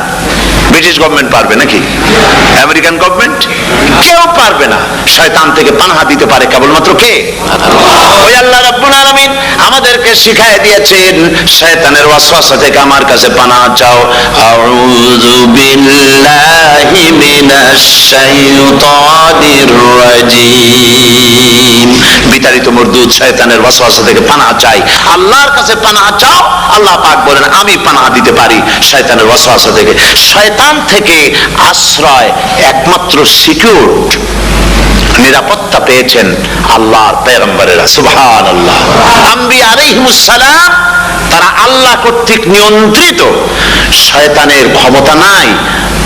B: ব্রিটিশ গভর্নমেন্ট পারবে নাকি? American government? কেউ পারবে না। শয়তান থেকে পানাহ দিতে পারে কেবলমাত্র কে? ওই আল্লাহ রাব্বুল আলামিন আমাদেরকে শিখায় দিয়েছেন, শয়তানের ওয়াসওয়াসা থেকে আমার কাছে পানাহ চাও। আউযু বিল্লাহি মিনাশ শাইতানির রাজিম। বিতাড়িত মরদুদ শয়তানের ওয়াসওয়াসা থেকে পানাহ চাই, আল্লাহর কাছে পানাহ চাও। আল্লাহ পাক বলেন, আমি পানাহ দিতে পারি শয়তানের ওয়াসওয়াসা থেকে। শয়তান থেকে আশ্রয় একমাত্র সিকিউর, নিরাপত্তা পেয়েছেন আল্লাহর পয়গম্বরেরা। সুবহানাল্লাহ। আম্বিয়া আলাইহিমুস সালাম, তারা আল্লাহ কর্তৃক নিয়ন্ত্রিত। শয়তানের ক্ষমতা নাই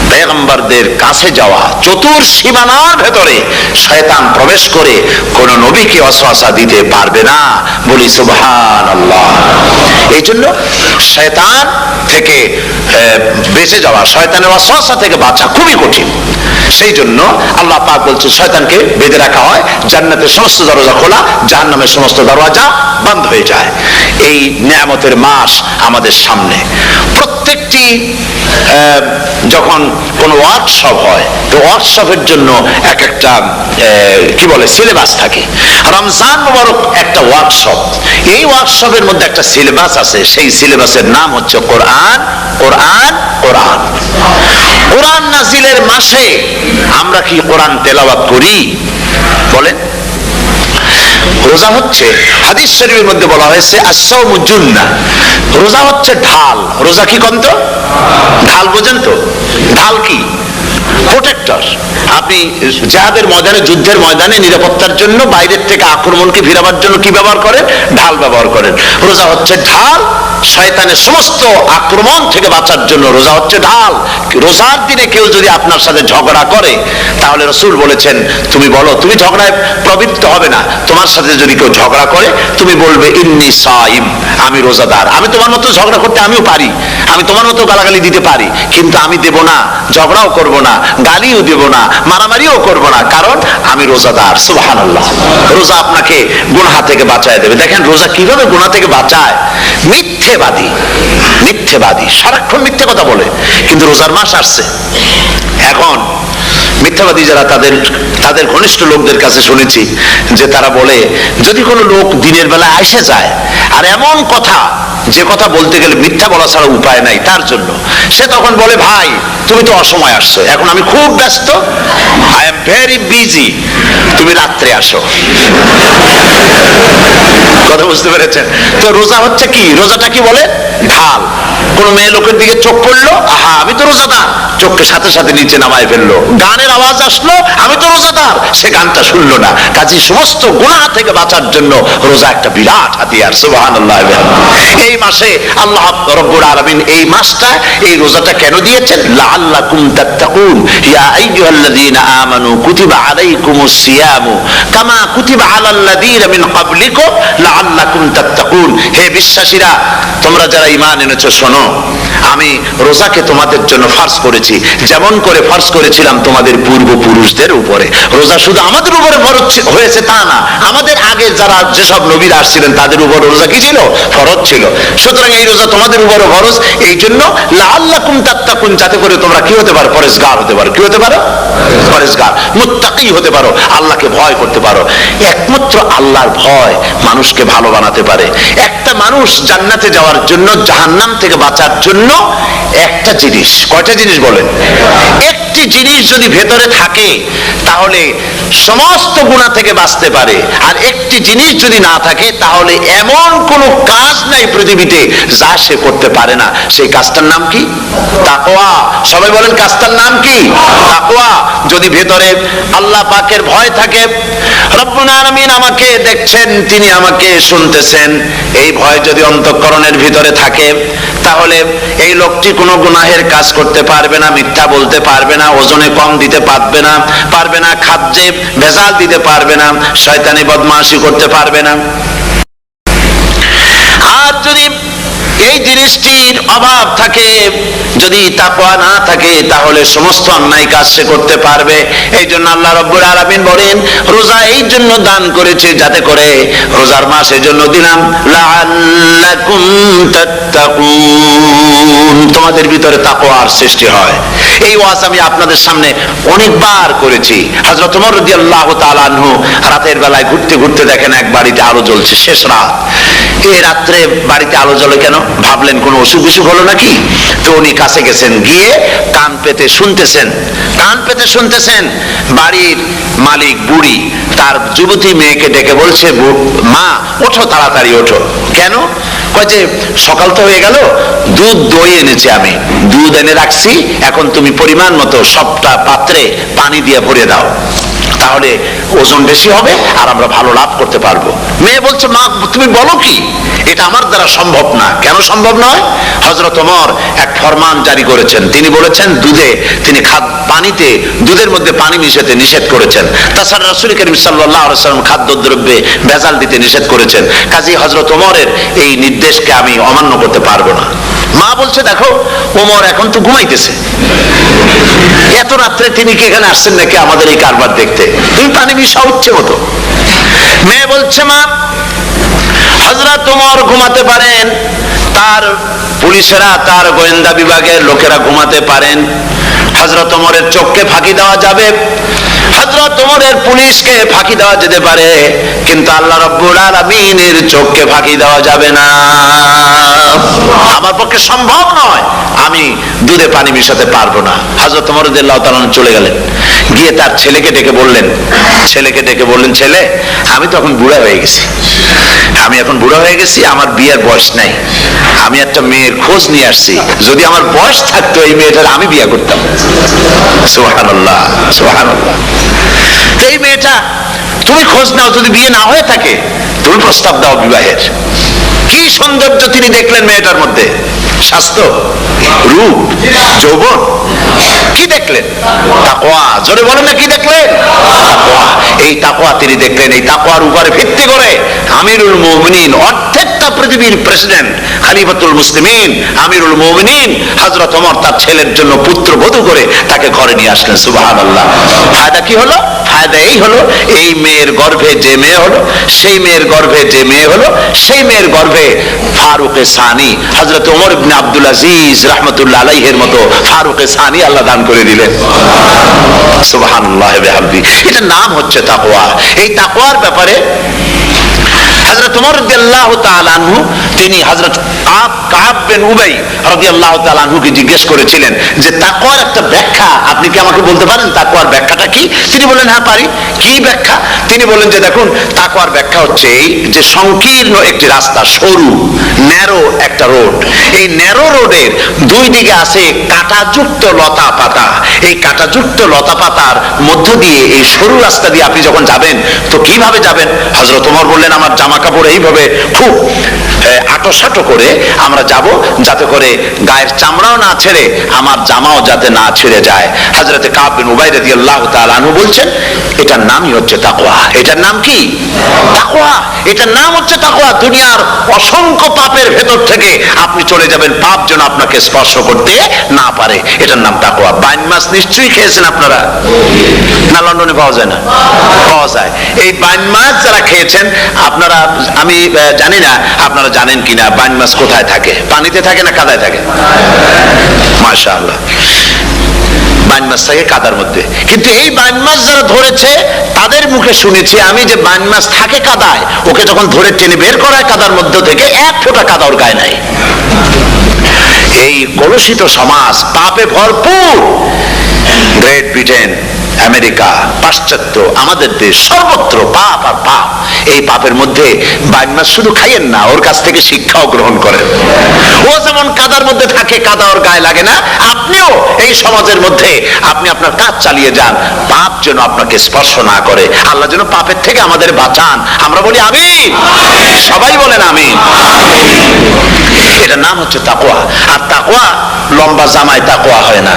B: পয়গম্বরদের কাছে যাওয়া। চতুর সীমানার ভেতরে শয়তান প্রবেশ করে কোন নবীকে ওয়াসওয়াসা দিতে পারবে না, বলি সুবহানাল্লাহ। এই জন্য শয়তান থেকে বেঁচে যাওয়া, শয়তানের ওয়াসওয়াসা থেকে বাঁচা খুবই কঠিন। সেই জন্য আল্লাহ পাক বলছে, শয়তানকে বেঁধে রাখা হয়, জান্নাতের সমস্ত দরজা খোলা, জাহান্নামের সমস্ত দরজা বন্ধ হয়ে যায়। এই নিয়ামতের মাস আমাদের সামনে। প্রত্যেকটি যখন কোন ওয়ার্কশপ হয়, তো ওয়ার্কশপের জন্য এক একটা কি বলে সিলেবাস থাকে। রমজান মুবারক একটা ওয়ার্কশপ। এই ওয়ার্কশপের মধ্যে একটা সিলেবাস আছে, সেই সিলেবাসের নাম হচ্ছে কোরআন। কোরআন, কোরআন। কোরআন নাজিলের মাসে আমরা কি কোরআন তেলাওয়াত করি? বলেন। রোজা হচ্ছে, হাদিস শরীফের মধ্যে বলা হয়েছে, আস-সাওমু জুন্নাহ। রোজা হচ্ছে ঢাল। রোজা কি কন্ত? ঢাল বোঝেন তো? ঢাল কি? প্রোটেক্টর। আপনি জিহাদের ময়দানে, যুদ্ধের ময়দানে নিরাপত্তার জন্য, বাইরের থেকে আক্রমণকে ফিরাবার জন্য কি ব্যবহার করেন? ঢাল ব্যবহার করেন। রোজা হচ্ছে ঢাল। শয়তানের সমস্ত আক্রমণ থেকে বাঁচার জন্য রোজা হচ্ছে ঢাল। রোজার দিনে কেউ যদি আপনার সাথে ঝগড়া করে, তাহলে রাসূল বলেছেন, তুমি বলো, তুমি ঝগড়ায় প্রবৃত্ত হবে না। তোমার সাথে যদি কেউ ঝগড়া করে, তুমি বলবে, ইন্নী সাইম, আমি রোজাদার। আমি তোমার মতো ঝগড়া করতে আমিও পারি, আমি তোমার মতো গালাগালি দিতে পারি, কিন্তু আমি দেব না, ঝগড়াও করব না, গালিও দেব না, মারামারিও করব না, কারণ আমি রোজাদার। সুবহানাল্লাহ। রোজা আপনাকে গুনাহ থেকে বাঁচায় দেবে। দেখেন রোজা কিভাবে গুনাহ থেকে বাঁচায়। মিথ্যেবাদী, মিথ্যেবাদী সারাক্ষণ মিথ্যে কথা বলে, কিন্তু রোজার মাস আসছে, এখন মিথ্যাবাদী যারা তাদের ঘনিষ্ঠ লোকদের কাছে শুনেছি যে তারা বলে, যদি কোনো লোক দিনের বেলা এসে যায় আর এমন কথা, যে কথা বলতে গেলে মিথ্যা বলা ছাড়া উপায় নাই তার জন্য, সে তখন বলে, ভাই তুমি তো অসময় আসছো, এখন আমি খুব ব্যস্ত, আই এম ভেরি বিজি, তুমি রাত্রে আসো। কথা বুঝতে পেরেছেন? তো রোজা হচ্ছে কি, রোজাটা কি বলে, ঢাল। কোন মেয়ে লোকের দিকে চোখ পড়লো, আহা আমি তো রোজাদার, চোখকে সাথে সাথে নিচে নামায় ফেললো। গানের আওয়াজ আসলো, আমি তো রোজাদার, সে গানটা শুনলো না। কাজে সমস্ত গুনাহ থেকে বাঁচার জন্য রোজা একটা বিরাট হাতিয়ার। সুবহানাল্লাহ। এই মাসে আল্লাহ রাব্বুল আলামিন এই মাসটা, এই রোজাটা কেন দিয়েছেন? লাআল্লাকুম তাত্তাকুন, ইয়া আইয়ুহাল্লাযীনা আমানু কুতিবা আলাইকুমুস সিয়ামু কামা কুতিবা আলাল্লাযীনা মিন ক্বাবলিকুম লাআল্লাকুম তাত্তাকুন। হে বিশ্বাসীরা, তোমরা যারা ঈমান এনেছো, শোনো, আমি রোজাকে তোমাদের জন্য ফরজ করেছি, যেমন করে ফরজ করেছিলাম তোমাদের পূর্বপুরুষদের উপরে। রোজা শুধু আমাদের উপরে ফরজ হয়েছে তা না, আমাদের আগে যারা যেসব নবীরা আসছিলেন তাদের উপর রোজা কি ছিল? ফরজ ছিল। সুতরাং এই রোজা তোমাদের উপরে ফরজ, এই জন্য লাআল্লাকুম তাত্তাকুন, যাতে করে তোমরা কি হতে পারো? পরেজগার হতে পারো। কি হতে পারো? পরেজগার, মুত্তাকি হতে পারো, আল্লাহকে ভয় করতে পারো। একমাত্র আল্লাহর ভয় মানুষকে ভালো বানাতে পারে। একটা মানুষ জান্নাতে যাওয়ার জন্য, জাহান্নাম থেকে বাঁচার জন্য একটা জিনিস, কয়টা জিনিস বলেন? একটি জিনিস যদি ভেতরে থাকে তাহলে সমস্ত গুনাহ থেকে বাঁচতে পারে। আর একটি জিনিস যদি না থাকে তাহলে এমন কোন কাজ নাই পৃথিবীতে যা সে করতে পারে না। সেই কাজটার নাম কি? তাকওয়া। সবাই বলেন, কাজটার নাম কি? তাকওয়া। যদি ভেতরে আল্লাহ পাকের ভয় থাকে, রব্বুল আলামিন আমাকে দেখছেন, তিনি আমাকে শুনতেছেন, এই ভয় যদি অন্তঃকরণের ভিতরে থাকে তাহলে এই লোকটি কোনো গুনাহের কাজ করতে পারবে না, মিথ্যা বলতে পারবে না, ওজনে কম দিতে পারবে না, খাদ্যে ভেজাল দিতে পারবে না, শয়তানি বদমাশি করতে পারবে না। আর যদি এই জিনিসটির অভাব থাকে, যদি তাকওয়া না থাকে, তাহলে সমস্ত অন্যায় কাজ সে করতে পারবে। এই জন্য আল্লাহ রাব্বুল আলামিন বলেন, রোজা এই জন্য দান করেছে যাতে করে, রোজার মাস এই জন্য দিলাম, লাআল্লাকুম তাত্তাকুন, তোমাদের ভিতরে তাকওয়ার সৃষ্টি হয়। এই ওয়াজ আমি আপনাদের সামনে অনেকবার করেছি। হযরত ওমর রাদিয়াল্লাহু তাআলা আনহু রাতের বেলায় ঘুরতে ঘুরতে দেখেন এক বাড়িতে আলো জ্বলছে, শেষ রাত। এই রাত্রে বাড়িতে আলো জ্বলে কেন? ভাবলেন কোন অসুখ বিসুখ হলো নাকি। তো উনি কাছে গেছেন, গিয়ে কান পেতে শুনতেছেন। বাড়ির মালিক বুড়ি তার যুবতী মেয়েকে ডেকে বলছে, মা ওঠো, তাড়াতাড়ি ওঠো। কেন? কয় যে সকাল তো হয়ে গেল, দই এনেছি আমি, দুধ এনে রাখছি, এখন তুমি পরিমাণ মতো সবটা পাত্রে পানি দিয়ে ভরে দাও, তাহলে ওজন বেশি হবে আর আমরা ভালো লাভ করতে পারবো। মেয়ে বলছে, মা তুমি বলো কি, এটা আমার দ্বারা সম্ভব না। কেন সম্ভব নয়? হযরত ওমর এক ফরমান জারি করেছেন, তিনি বলেছেন তিনি পানিতে, দুধের মধ্যে পানি মিশাতে নিষেধ করেছেন। তাছাড়া রাসূল করিম সাল্লাল্লাহু আলাইহি ওয়াসাল্লাম খাদ্যদ্রব্যে ভেজাল দিতে নিষেধ করেছেন। কাজী হযরত ওমরের এই নির্দেশকে আমি অমান্য করতে পারবো না। মা বলছে, দেখো ওমর এখন তো ঘুমাইতেছে, এত রাত্রে তিনি কি এখানে আসছেন নাকি আমাদের এই কারবার দেখতে? তুমি পানি মিশাও ইচ্ছে মতো। মেয়ে বলছে, মা হযরত ওমর ঘুমাতে পারেন, তার পুলিশেরা, তার গোয়েন্দা বিভাগের লোকেরা ঘুমাতে পারেন, হযরত ওমরের চোখকে ফাঁকি দেওয়া যাবে, হযরত ওমরের পুলিশকে ফাঁকি দেওয়া যেতে পারে, কিন্তু আল্লাহ রাব্বুল আলামিনের চোখকে ফাঁকি দেওয়া যাবে না। আমার পক্ষে সম্ভব নয়, আমি দুধে পানি মিশাতে পারবো না। হযরত ওমর রাদিয়াল্লাহু তাআলা চলে গেলেন, গিয়ে তার ছেলেকে ডেকে বললেন, ছেলে আমি তো এখন বুড়া হয়ে গেছি, আমার বিয়ের বয়স নাই, আমি একটা মেয়ের খোঁজ নিয়ে আসছি, যদি আমার বয়স থাকতো এই মেয়েটার আমি বিয়ে করতাম। সুবহানাল্লাহ, সুবহানাল্লাহ। এই মেয়েটা তুমি খোঁজ নাও, যদি বিয়ে না হয়ে থাকে তুমি প্রস্তাব দাও বিবাহের। কি সৌন্দর্য তিনি দেখলেন মেয়েটার মধ্যে, স্বাস্থ্য, রূপ, যৌবন, কি দেখলেন? তাকওয়া। জোরে বলেন না, কি দেখলেন? তাকওয়া। এই তাকওয়া তিনি দেখলেন। এই তাকওয়ার উপরে ভিত্তি করে আমিরুল মুমিনিন, অর্ধেকটা পৃথিবীর প্রেসিডেন্ট, খলিফাতুল মুসলিমিন, আমিরুল মুমিনিন হযরত ওমর তার ছেলের জন্য পুত্রবধূ করে তাকে ঘরে নিয়ে আসলেন। সুবহানাল্লাহ। ফায়দা কি হলো? ফায়দা এই হলো, এই মেয়ের গর্ভে যে মেয়ে হলো, সেই মেয়ের গর্ভে যে মেয়ে হলো, সেই মেয়ের গর্ভে ফারুকে সানি হযরত ওমর ইবনে আব্দুল আজিজ রাহমাতুল্লাহ আলাইহির মতো ফারুকে সানি আল্লাহ দান করে দিলেন। সুবহানাল্লাহ ওয়া বিহামদি। এটার নাম হচ্ছে তাকওয়া। এই তাকওয়ার ব্যাপারে হযরত ওমর রাদিয়াল্লাহু তাআলা আনহু তিনি হযরত কাব বিন উবাই রাদিয়াল্লাহু তাআলা আনহুকে জিজ্ঞেস করেছিলেন যে তাকওয়ার একটা ব্যাখ্যা আপনি কি আমাকে বলতে পারেন, তাকওয়ার ব্যাখ্যাটা কি? তিনি বললেন হ্যাঁ পারি। কি ব্যাখ্যা? তিনি বললেন যে দেখুন, তাকওয়ার ব্যাখ্যা হচ্ছে এই যে সংকীর্ণ একটি রাস্তা, সরু ন্যারো একটা রোড, এই ন্যারো রোডের দুই দিকে আছে কাঁটাযুক্ত লতা পাতা। এই কাঁটাযুক্ত লতা পাতার মধ্য দিয়ে এই সরু রাস্তা দিয়ে আপনি যখন যাবেন তো কিভাবে যাবেন? হযরত ওমর বললেন আমার জামা কাপড় এইভাবে খুব আটোসাটো করে আমরা যাব, যাতে করে গায়ের চামড়াও না ছেড়ে আমার জামাও যাতে না ছিঁড়ে যায়। হযরত কাব বিন উবাই রাদিয়াল্লাহু তাআলা আনহু বলছেন এটার নামই হচ্ছে তাকওয়া। এটার নাম কি? তাকওয়া। এটার নাম হচ্ছে তাকওয়া। দুনিয়ার অসংখ্য পাপের ভেতর থেকে আপনি চলে যাবেন, পাপ যেন আপনাকে স্পর্শ করতে না পারে। এটার নাম তাকওয়া। বাইন মাছ নিশ্চয়ই খেয়েছেন আপনারা, না লন্ডনে পাওয়া যায় না? পাওয়া যায়। এই বাইন মাছ যারা খেয়েছেন আপনারা, আমি জানি না আপনারা জানেন কিনা বাইন মাছ কোথায় থাকে, পানিতে থাকে না কাদায় থাকে? মাশাআল্লাহ, বাইন মাছ থাকে কাদার মধ্যে। কিন্তু এই বাইন মাছ যারা ধরেছে তাদের মুখে শুনেছি আমি যে বাইন মাছ থাকে কাদায়, ওকে যখন ধরে টেনে বের করায় কাদার মধ্যে থেকে এক ফোঁটা কাদা ওর গায়ে নাই। এই কলুষিত সমাজ, পাপে ভরপুর, গ্রেট ব্রিটেন, আমেরিকা, পাশ্চাত্য, আমাদের দেশ, সর্বত্র পাপ আর পাপ। এই পাপের মধ্যে বাইন মাছ শুধু খাইয়েন না, ওর কাছ থেকে শিক্ষাও গ্রহণ করেন। ও যেমন কাদার মধ্যে থাকে, কাদা ওর গায়ে লাগে না, আপনিও এই সমাজের মধ্যে আপনি আপনার কাজ চালিয়ে যান, পাপ যেন আপনাকে স্পর্শ না করে। আল্লাহ যেন পাপের থেকে আমাদের বাঁচান। আমরা বলি আমিন, সবাই বলেন আমিন। এটার নাম হচ্ছে তাকওয়া। আর তাকওয়া লম্বা জামায় তাকওয়া হয় না,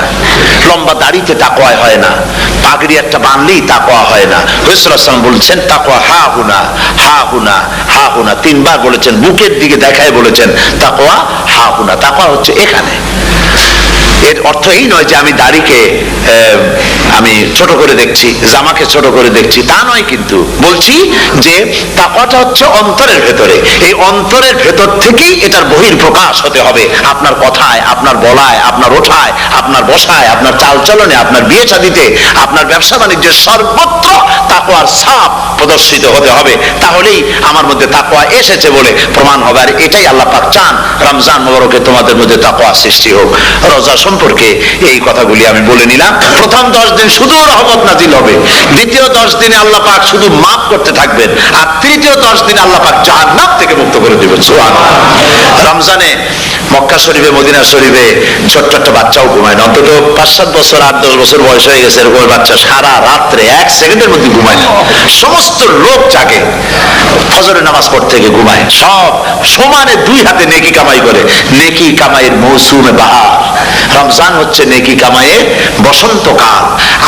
B: লম্বা দাড়িতে তাকওয়া হয় না, পাগড়ি একটা বানলেই তাকওয়া হয় না। রাসূলুল্লাহ সাল্লাল্লাহু আলাইহি ওয়াসাল্লাম বলছেন তাকওয়া হা হুনা, হা হুনা, হা হুনা, তিনবার বলেছেন, বুকের দিকে দেখায় বলেছেন তাকওয়া হা হুনা। তাকওয়া হচ্ছে এখানে। এর অর্থ এই নয় যে আমি দাড়িকে আমি ছোট করে দেখছি, জামাকে ছোট করে দেখছি, তা নয়। কিন্তু বলছি যে তাকওয়াটা হচ্ছে অন্তরের ভেতরে। এই অন্তরের ভেতর থেকেই এটার বহির প্রকাশ হতে হবে আপনার কথায়, আপনার বলায়, আপনার ওঠায়, আপনার বসায়, আপনার চালচলনে, আপনার বিয়ে শাদীতে, আপনার ব্যবসা বাণিজ্যের সর্বত্র তাকওয়ার ছাপ প্রদর্শিত হতে হবে। তাহলেই আমার মধ্যে তাকওয়া এসেছে বলে প্রমাণ হবে। আর এটাই আল্লাহ পাক চান, রমজান মুবারকে তোমাদের মধ্যে তাকওয়া সৃষ্টি হোক। রোজা সম্পর্কে এই কথাগুলি আমি বলে নিলাম। প্রথম 10 দিন শুধু রহমত নাজিল হবে, দ্বিতীয় 10 দিনে আল্লাহ পাক শুধু মাফ করতে থাকবেন, আর তৃতীয় 10 দিনে আল্লাহ পাক জাহান্নাম থেকে মুক্ত করে দিবেন। সুবহানাল্লাহ। রমজানে মক্কা শরীফে, মদিনা শরীফে ছোট্ট একটা বাচ্চাও ঘুমায় না, অন্তত 5-7 বছর, 8-10 বছর বয়স হয়ে গেছে এরকম বাচ্চা সারা রাত্রে 1 সেকেন্ডের মধ্যে ঘুমায় না। সমস্ত লোক জাগে, ফজরের নামাজ পড়তে গিয়ে ঘুমায়, সব সমানে 2 হাতে নেকি কামাই করে। নেকি কামাইয়ের মৌসুমে বাহার। রমজান হচ্ছে নেকি কামাইয়ের বসন্তকাল।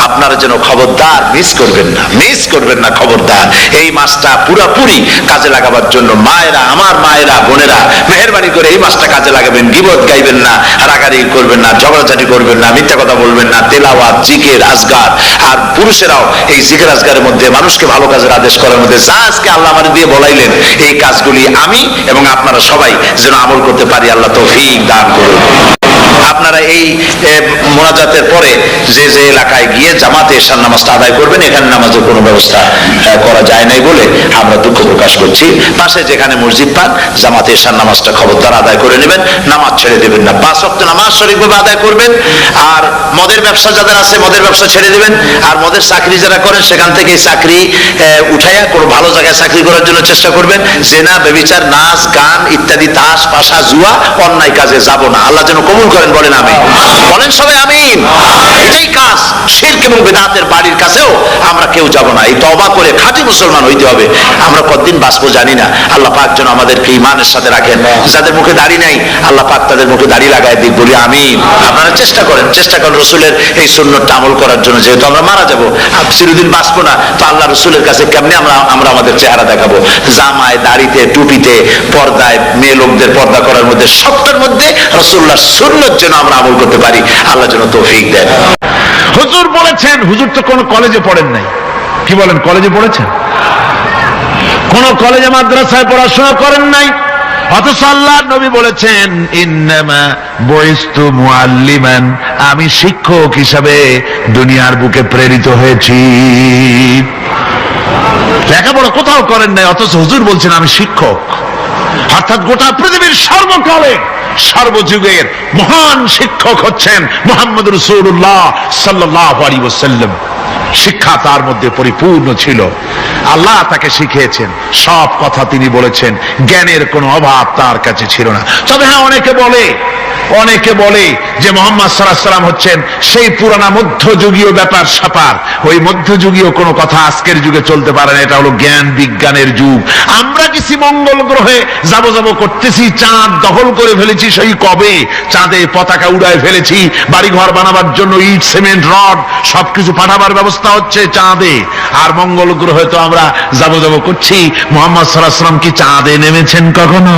B: আপনারা যেন খবরদার মিস করবেন না, মিস করবেন না, খবরদার। এই মাসটা পুরোপুরি কাজে লাগাবার জন্য মায়েরা, আমার মায়েরা, বোনেরা, মেহেরবানি করে এই মাসটা কাজে লাগাবেন। গীবত গাইবেন না, রাগারাগি করবেন না, ঝগড়াঝাটি করবেন না, মিথ্যা কথা বলবেন না, তেলাওয়াত, জিকির, আজগার। আর পুরুষেরাও এই জিকির আজগারের মধ্যে, মানুষকে ভালো কাজের আদেশ করার মধ্যে যা আজকে আল্লাহ আমার দিয়ে বলাইলেন, এই কাজগুলি আমি এবং আপনারা সবাই যেন আমল করতে পারি। আল্লাহ তৌফিক দান করুন। আপনারা এই মোনাজাতের পরে যে যে এলাকায় গিয়ে জামাতে এশার নামাজটা আদায় করবেন, এখানে নামাজের কোনো ব্যবস্থা করা যায় নাই বলে আমরা দুঃখ প্রকাশ করছি। পাশে যেখানে মসজিদ পান, জামাতে এশার নামাজটা খবরদার আদায় করে নেবেন, নামাজ ছেড়ে দেবেন না। 5 ওয়াক্ত নামাজ সঠিকভাবে আদায় করবেন। আর মদের ব্যবসা যাদের আছে, মদের ব্যবসা ছেড়ে দেবেন। আর মদের চাকরি যারা করেন, সেখান থেকে চাকরি উঠাইয়া কোনো ভালো জায়গায় চাকরি করার জন্য চেষ্টা করবেন। জেনা, ব্যভিচার, নাচ, গান ইত্যাদি, তাস, পাশা, জুয়া, অন্যায় কাজে যাব না। আল্লাহ যেন কবুল করেন, বলেন আমিন। বলেন সবাই আমিন। এটাই কাজ। শিরক এবং বিদআতের বাড়ির কাছেও আমরা কেউ যাব না। এই তওবা করে খাঁটি মুসলমান হইতে হবে। আমরা কতদিন বাঁচবো জানি না। আল্লাহ পাক যেন আমাদেরকে ঈমানের সাথে রাখেন। যাদের মুখে দাড়ি নাই, আল্লাহ পাক তাদের মুখে দাড়ি লাগায় দিক, বলি আমিন। আপনারা চেষ্টা করেন রসুলের এই সুন্নতটা আমল করার জন্য। যেহেতু আমরা মারা যাবো, চিরদিন বাঁচবো না, তো আল্লাহ রসুলের কাছে কেমনে আমরা আমাদের চেহারা দেখাবো? জামায়, দাড়িতে, টুপিতে, পর্দায়, মেয়ে লোকদের পর্দা করার মধ্যে, সবটার মধ্যে রাসূলুল্লাহর সুন্নত যেন আমরা আমল করতে পারি। আল্লাহ যেন তৌফিক দেন।
C: হুজুর বলেছেন, হুজুর তো কোন কলেজে পড়েন নাই, কি বলেন, কলেজে পড়েছেন? কোন কলেজে মাদ্রাসায় পড়াশোনা করেন নাই, অথচ আল্লাহ নবী বলেছেন ইন্নামা বুইস্তু মুআল্লিমান, আমি শিক্ষক হিসাবে দুনিয়ার বুকে প্রেরিত হয়েছি। লেখাপড়া কোথাও করেন নাই, অথচ হুজুর বলছেন আমি শিক্ষক। অর্থাৎ গোটা পৃথিবীর সর্বকালে সর্বযুগের মহান শিক্ষক হচ্ছেন মুহাম্মদ রাসূলুল্লাহ সাল্লাল্লাহু আলাইহি ওয়াসাল্লাম। শিক্ষা তার মধ্যে পরিপূর্ণ ছিল, আল্লাহ তাকে শিখিয়েছেন, সব কথা তিনি বলেছেন, জ্ঞানের কোনো অভাব তার কাছে ছিল না। তবে হ্যাঁ, অনেকে বলে যে মুহাম্মদ সাল্লাল্লাহু আলাইহি ওয়াসাল্লাম হচ্ছেন সেই পুরানা মধ্যযুগীয় ব্যাপার স্যাপার। ওই মধ্যযুগীয় কোনো কথা আজকের যুগে চলতে পারে না, এটা হলো জ্ঞান বিজ্ঞানের যুগ। আমরা কিছু মঙ্গল গ্রহে যাব করতেছি, চাঁদ দখল করে ফেলেছি, সেই কবে চাঁদে পতাকা উড়ায় ফেলেছি, বাড়িঘর বানাবার জন্য ইট সিমেন্ট রড সবকিছু পাঠাবার ব্যবস্থা হচ্ছে চাঁদে। আর মঙ্গল গ্রহে তো আমরা যাব করছি। মুহাম্মদ সাল্লাল্লাহু আলাইহি ওয়াসাল্লাম কি চাঁদে নেমেছেন কখনো?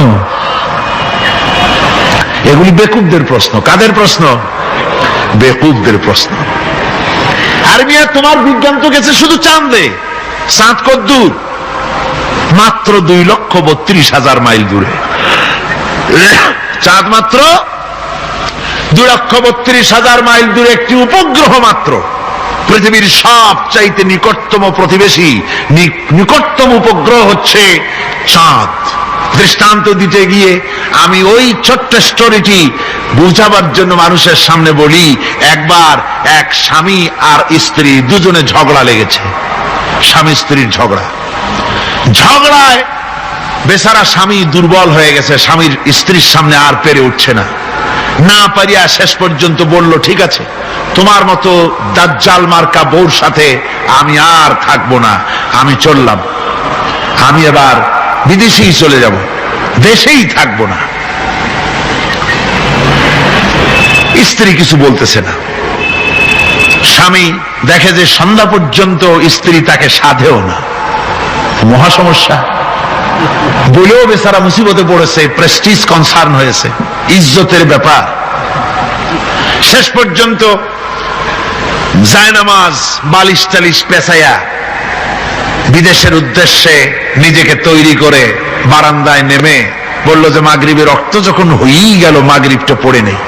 C: এগুলি বেকুবদের প্রশ্ন। কাদের প্রশ্ন? বেকুবদের প্রশ্ন। আর মিয়া, তোমার বিজ্ঞান তো গেছে শুধু চাঁদে। চাঁদ কত দূর? মাত্র 2,32,000 মাইল দূরে। চাঁদ মাত্র 2,32,000 মাইল দূরে একটি উপগ্রহ মাত্র। পৃথিবীর সবচাইতে নিকটতম প্রতিবেশী, নিকটতম উপগ্রহ হচ্ছে চাঁদ। দৃষ্টান্ত দিতে গিয়ে আমি ওই ছোট্ট স্টোরিটি বুঝাবার জন্য মানুষের সামনে বলি। একবার এক স্বামী আর স্ত্রী দুজনে ঝগড়া লেগেছে, স্বামী স্ত্রীর ঝগড়ায় বেচারা স্বামী দুর্বল হয়ে গেছে, স্বামীর স্ত্রীর সামনে আর পেরে উঠছে না পারিয়া শেষ পর্যন্ত বলল, ঠিক আছে, তোমার মতো দাজ্জাল মার্কা বউর সাথে আমি আর থাকবো না, আমি চললাম, আমি এবার বিদেশেই চলে যাব, দেশেই থাকবো না। স্ত্রী কিছু বলতেছে না। স্বামী দেখে যে সন্ধ্যা পর্যন্ত স্ত্রী তাকে সাধেও না, মহা সমস্যা। বলেও বেচারা মুসিবতে পড়েছে, প্রেস্টিজ কনসার্ন হয়েছে, ইজ্জতের ব্যাপার। শেষ পর্যন্ত জায়নামাজ বালিশ টালিশ পেছাইয়া বিদেশের উদ্দেশ্যে নিজেকে তৈরি করে বারান্দায় নেমে বলল যে মাগরিবের রক্ত যখন হয়েই গেল, মাগরিবটা পড়ে নেই।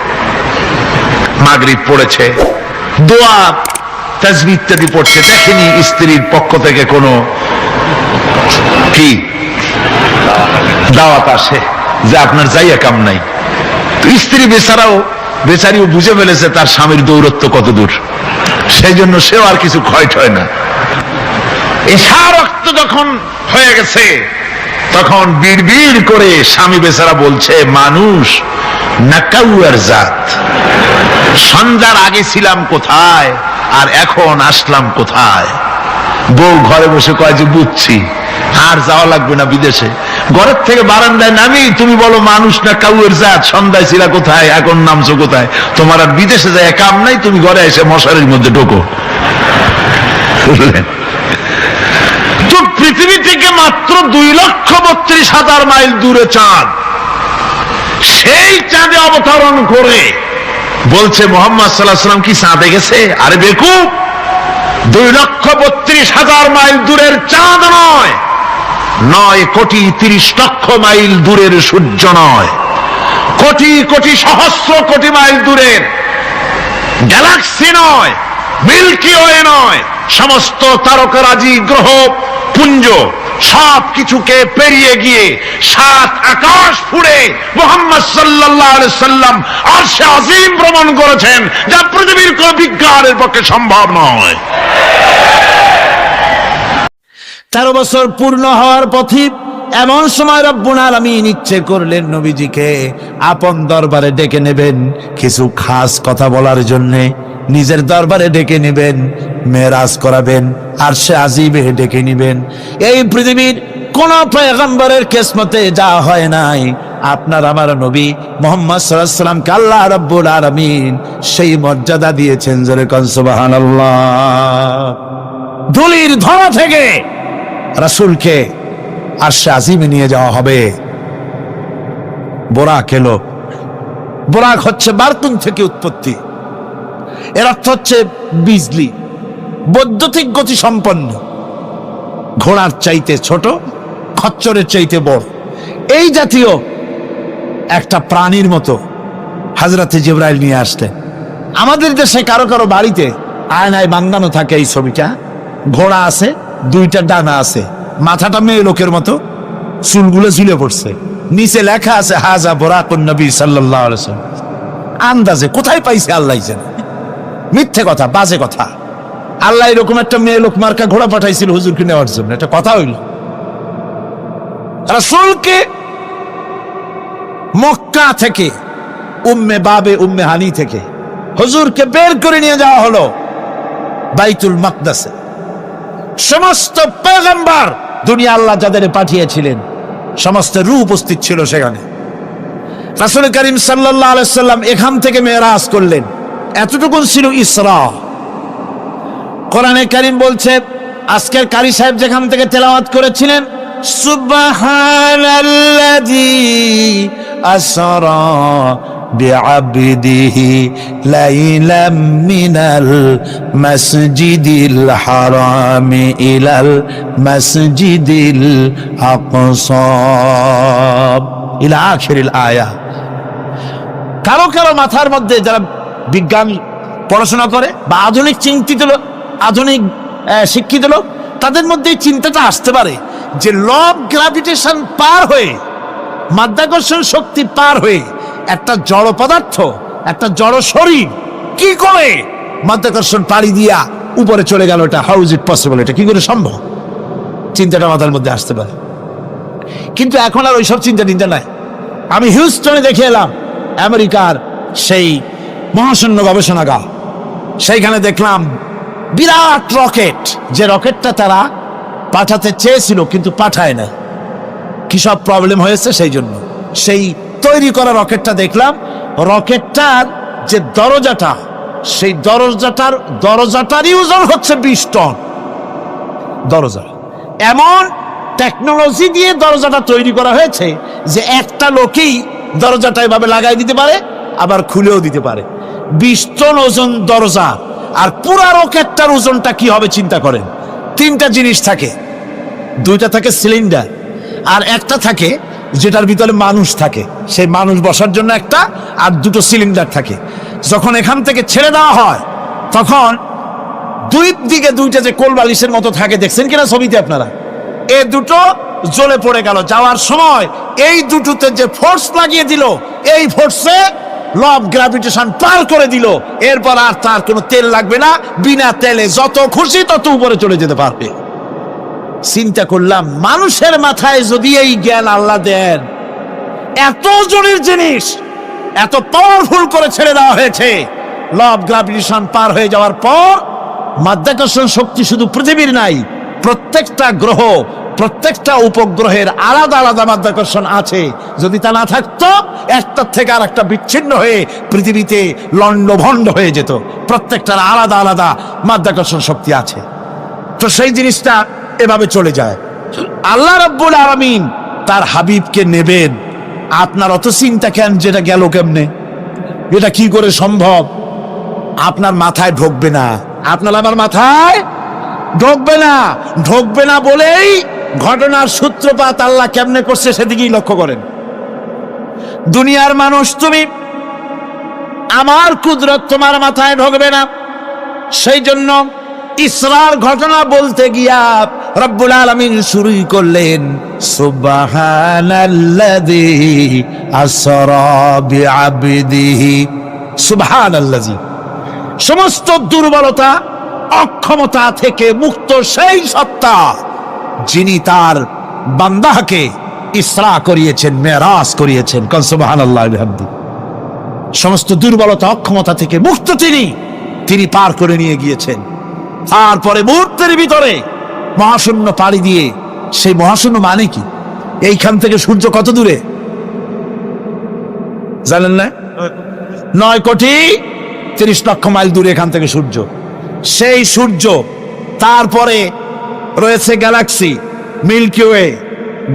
C: মাগরিব পড়েছে, দোয়া তাসবিহ ইত্যাদি পড়ছে, দেখেনি স্ত্রীর পক্ষ থেকে কোনো কি দাওয়াত আসে যে আপনার যাইয়া কাম নাই। স্ত্রী বেচারিও বুঝে ফেলেছে তার স্বামীর দৌরত্ব কত দূর, সেই জন্য সেও আর কিছু ক্ষয় হয় না। এশা রক্ত যখন হয়ে গেছে, তখন বিড়বিড় করে স্বামী বেচারা বলছে, মানুষ নাকাউয়ার জাত, সন্ধ্যার আগে ছিলাম কোথায় আর এখন আসলাম কোথায়। বউ ঘরে বসে কয় যে বুঝছি, আর যাওয়া লাগবে না বিদেশে। ঘরের থেকে বারান্দায় নামি তুমি বলো মানুষ না কাউয়ের জাত, সন্ধ্যায় ছিলা কোথায়, এখন নামছো কোথায়। তোমার আর বিদেশে যায় কাম নাই, তুমি ঘরে এসে মশারির মধ্যে ঢোকো। তো পৃথিবী থেকে মাত্র 2,32,000 মাইল দূরে চাঁদ, সেই চাঁদে অবতরণ করে বলছে মুহাম্মদ সাল্লাল্লাহু আলাইহি ওয়াসাল্লাম কি চাঁদে গেছে? আরে বেকুব, 2,32,000 মাইল দূরের চাঁদ নয়, 9,30,00,000 মাইল দূরের সূর্য নয়, কোটি কোটি সহস্র কোটি মাইল দূরের গ্যালাক্সি নয়, মিল্কি ওয়ে নয়, সমস্ত তারকারাজি গ্রহ পুঞ্জ সব কিছুকে পেরিয়ে গিয়ে 7 আকাশ ফুড়ে মুহাম্মদ সাল্লাল্লাহু আলাইহি সাল্লাম আরশে আজিম ভ্রমণ করেছেন, যা পৃথিবীর কোন বিজ্ঞানের পক্ষে সম্ভব নয়।
A: 13 বছর পূর্ণ হওয়ার পথে এমন সময় রব্বুল আলামিন ইচ্ছে করলেন নবীজিকে আপন দরবারে ডেকে নেবেন, কিছু খাস কথা বলার জন্য নিজের দরবারে ডেকে নেবেন, মেরাজ করাবেন, আরশে আজিমে ডেকে নেবেন। এই পৃথিবীর কোন পয়গম্বরের কিসমতে যা হয় নাই, আপনার আমার নবী মুহাম্মদ সাল্লাল্লাহু আলাইহি ওয়াসাল্লামকে আল্লাহ রাব্বুল আলামিন সেই মর্যাদা দিয়েছেন। জোরে কোন সুবহানাল্লাহ। ধুলির ধরা থেকে রাসূলকে আরশে আজিমে নিয়ে যাওয়া হবে। বোরাক এলো। বোরাক হচ্ছে বারতুন থেকে উৎপত্তি।
D: এর অর্থ হচ্ছে বিজলি, বৈদ্যুতিক গতি সম্পন্ন, ঘোড়ার চাইতে ছোট, খচ্চরের চাইতে বড়, এই জাতীয় একটা প্রাণীর মতো হযরতে জিবরাইল নিয়ে আসলেন। আমাদের দেশে কারো কারো বাড়িতে আয়নায় বাঁধানো থাকে এই ছবিটা। ঘোড়া আছে, দুইটা ডানা আছে, মাথাটা মেয়ে লোকের মতো, চুলগুলো ঝুলে পড়ছে, নিচে লেখা আছে হাজা বুরাকুন নবী সাল্লাল্লাহু আলাইহি ওয়াসাল্লাম। আন্দাজে কোথায় পাইছে আল্লাহ জানে, মিথ্যে কথা, বাজে কথা। আল্লাহ এরকম একটা মেয়ে লোক মার্কা ঘোড়া পাঠাইছিল হুজুরকে নেওয়ার জন্য, এটা কথা হইল? রাসূলকে মক্কা থেকে, উম্মে বাবে উম্মে হানি থেকে হুজুরকে বের করে নিয়ে যাওয়া হলো বাইতুল মাকদাসে। সমস্ত পয়গম্বর দুনিয়া আল্লাহ যাদের পাঠিয়েছিলেন সমস্ত রূহ উপস্থিত ছিল সেখানে। রাসূল করিম সাল্লাল্লাহু আলাইহি সাল্লাম এখান থেকে মেরাজ করলেন, এতটুকু ছিল ইসরা। কোরআনে কারীম বলছে, আজকের কারি সাহেব যেখান থেকে তেলাওয়াত করেছিলেন, সুবহানাল্লাযী আসরা বিআবদিহি লাইলাম মিনাল মাসজিদিল হারামি ইলাল মাসজিদিল আকসা ইলা আখিরিল আয়া। কারো কারো মাথার মধ্যে যারা বিজ্ঞান পড়াশোনা করে বা আধুনিক চিন্তিত লোক, আধুনিক শিক্ষিত লোক, তাদের মধ্যে এই চিন্তাটা আসতে পারে যে ল অফ গ্র্যাভিটেশন পার হয়ে, মাধ্যাকর্ষণ শক্তি পার হয়ে একটা জড় পদার্থ, একটা জড় শরীর কি করে মাধ্যাকর্ষণ পাড়ি দিয়া উপরে চলে গেল, এটা হাউ ইজ ইট পসিবল, এটা কি করে সম্ভব? চিন্তাটা মাথার মধ্যে আসতে পারে, কিন্তু এখন আর ওইসব চিন্তা নাই। আমি হিউস্টনে দেখে এলাম আমেরিকার সেই মহাশূন্য গবেষণাগার, সেইখানে দেখলাম বিরাট রকেট, যে রকেটটা তারা পাঠাতে চেয়েছিল কিন্তু পাঠায় না, কি সব প্রবলেম হয়েছে সেই জন্য। সেই তৈরি করা রকেটটা দেখলাম, রকেটটার যে দরজাটা, সেই দরজাটারই ওজন হচ্ছে 20 টন দরজা। এমন টেকনোলজি দিয়ে দরজাটা তৈরি করা হয়েছে যে একটা লোকই দরজাটা এভাবে লাগাই দিতে পারে, আবার খুলেও দিতে পারে। 20 টন ওজন দরজা। আর পুরা রকেটটার ওজনটা কি হবে চিন্তা করেন। 3টা জিনিস থাকে, 2টা থাকে সিলিন্ডার, আর একটা থাকে যেটার ভিতরে মানুষ থাকে, সেই মানুষ বসার জন্য একটা, আর 2টো সিলিন্ডার থাকে। যখন এখান থেকে ছেড়ে দেওয়া হয় তখন দুই দিকে 2টা যে কোল বালিশের মতো থাকে, দেখছেন কিনা ছবিতে আপনারা, এই 2টো জ্বলে পড়ে গেল। যাওয়ার সময় এই 2টোতে যে ফোর্স লাগিয়ে দিল, এই ফোর্সে ল অফ গ্র্যাভিটেশন পার করে দিল। এরপর আর তার কোনো তেল লাগবে না, বিনা তেলে যত খুশি তত উপরে চলে যেতে পারবে। চিন্তা করলাম, মানুষের মাথায় যদি এই জ্ঞান আল্লাহ দেন, এত জোরের জিনিস এত পাওয়ারফুল করে ছেড়ে দেওয়া হয়েছে, ল অফ গ্র্যাভিটেশন পার হয়ে যাওয়ার পর মাধ্যাকর্ষণ শক্তি শুধু পৃথিবীর নাই, প্রত্যেকটা গ্রহ, প্রত্যেকটা উপগ্রহের আলাদা আলাদা মাধ্যাকর্ষণ আছে। যদি তা না থাকতো, একটার থেকে আর একটা বিচ্ছিন্ন হয়ে পৃথিবীতে লণ্ডভণ্ড হয়ে যেত। প্রত্যেকটার আলাদা আলাদা মাধ্যাকর্ষণ শক্তি আছে। তো সেই জিনিসটা এভাবে চলে যায়। আল্লাহ রাব্বুল আলামিন তার হাবিবকে নেবেন, আপনার অত চিন্তা কেন, যেটা গেল কেমনে, এটা কি করে সম্ভব, আপনার মাথায় ঢুকবে না। আপনার আমার মাথায় ঢুকবে না বলেই ঘটনার সূত্রপাত আল্লাহ কেমনে করছে সেদিকেই লক্ষ্য করেন। দুনিয়ার মানুষ, তুমি আমার কুদরত তোমার মাথায় ঢুকবে না, সেই জন্য ইসরার ঘটনা বলতে গিয়া রব্বুল আলামিন শুরুই করলেন সুবহানাল্লাযী আসরা বিআবদিহি। সুবহানাল্লাযী, সমস্ত দুর্বলতা অক্ষমতা থেকে মুক্ত সেই সত্তা যিনি তার বান্দাকে ইসরা করিয়েছেন, মেরাজ করিয়েছেন। কোন সুবহানাল্লাহি ওয়া বিহামদিহি। সমস্ত দুর্বলতা অক্ষমতা থেকে মুক্ত তিনি পার করে নিয়ে গিয়েছেন। তারপরে মুহূর্তের ভিতরে মহাশূন্য পাড়ি দিয়ে, সেই মহাশূন্য মানে কি, এইখান থেকে সূর্য কত দূরে জানেন না? 9,30,00,000 মাইল দূরে এখান থেকে সূর্য। সেই সূর্য, তারপরে রয়েছে গ্যালাক্সি, মিল্কি ওয়ে,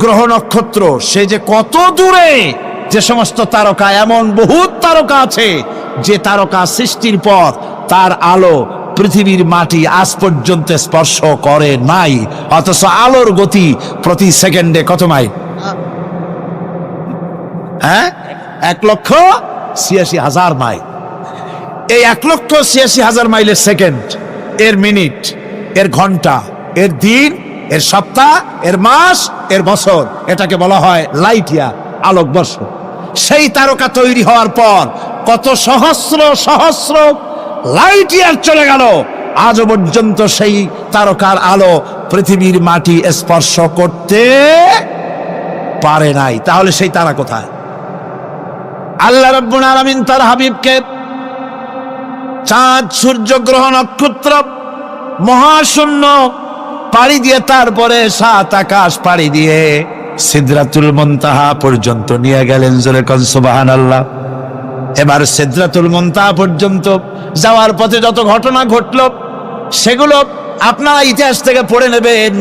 D: গ্রহ নক্ষত্র, সে যে কত দূরে, যে সমস্ত তারকা, এমন বহুত তারকা আছে যে তারকা সৃষ্টির পর তার আলো পৃথিবীর মাটি আজ পর্যন্ত স্পর্শ করে নাই, অথচ আলোর গতি প্রতি সেকেন্ডে কত মাইল? হ্যাঁ, 1,86,000 মাইল। এই 1,86,000 মাইলের সেকেন্ড, এর মিনিট, এর ঘন্টা, এর দিন, এর সপ্তাহ, এর মাস, এর বছর, এটাকে বলা হয় লাইট ইয়ার, আলোকবর্ষ। সেই তারকা তৈরি হওয়ার পর কত সহস্র সহস্র লাইট ইয়ার চলে গেল, আজও পর্যন্ত সেই তারকার আলো পৃথিবীর মাটি স্পর্শ করতে পারে নাই। তাহলে সেই তারা কোথায়? আল্লাহ রাব্বুল আলামিন তার হাবিবকে চাঁদ, সূর্য, গ্রহ, নক্ষত্র, মহাশূন্য পাড়ি দিয়ে, তারপরে 7 আকাশ পাড়ি দিয়ে সিদরাতুল মুনতাহা পর্যন্ত নিয়ে গেলেন। জোরে কোন সুবহানাল্লাহ। এবার সিদরাতুল মুনতাহা পর্যন্ত যাওয়ার পথে যত ঘটনা ঘটলো সেগুলো আপনারা ইতিহাস থেকে পড়ে নেবেন,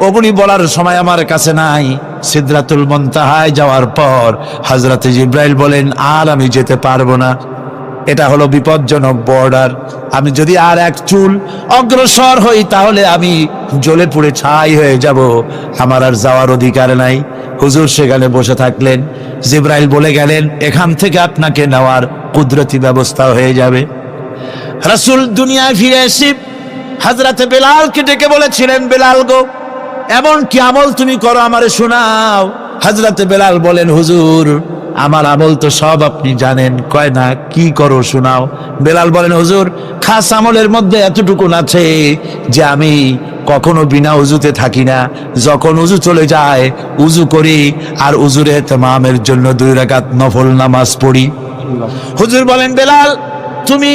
D: ওগুলি বলার সময় আমার কাছে নাই। সিদরাতুল মুনতাহায় যাওয়ার পর হযরত জিবরাইল বলেন, আর আমি যেতে পারবো না, এটা হলো বিপজ্জনক বর্ডার। আমি যদি আর এক চুল অগ্রসর হই তাহলে আমি জ্বলে পুড়ে ছাই হয়ে যাব, আমার আর যাওয়ার অধিকার নাই। হুজুর সেখানে বসে থাকলেন। জিবরাইল বলে গেলেন, এখান থেকে আপনাকে নেওয়ার কুদরতি ব্যবস্থা হয়ে যাবে। রাসূল দুনিয়ায় ফিরে এসে হযরত বেলালকে ডেকে বলেছিলেন, বেলাল গো, এমন কি আমল তুমি করো আমারে শোনাও। হযরত বেলাল বলেন, হুজুর আমার আমল তো সব আপনি জানেন। কয় না, কি করো শোনাও। বেলাল বলেন, হুজুর খাস আমলের মধ্যে এতটুকুন আছে যে আমি কখনো বিনা উজুতে থাকি না, যখন উজু চলে যায় উজু করি, আর উজুর ইহতিমামের জন্য 2 রাকাত নফল নামাজ পড়ি। হুজুর বলেন, বেলাল তুমি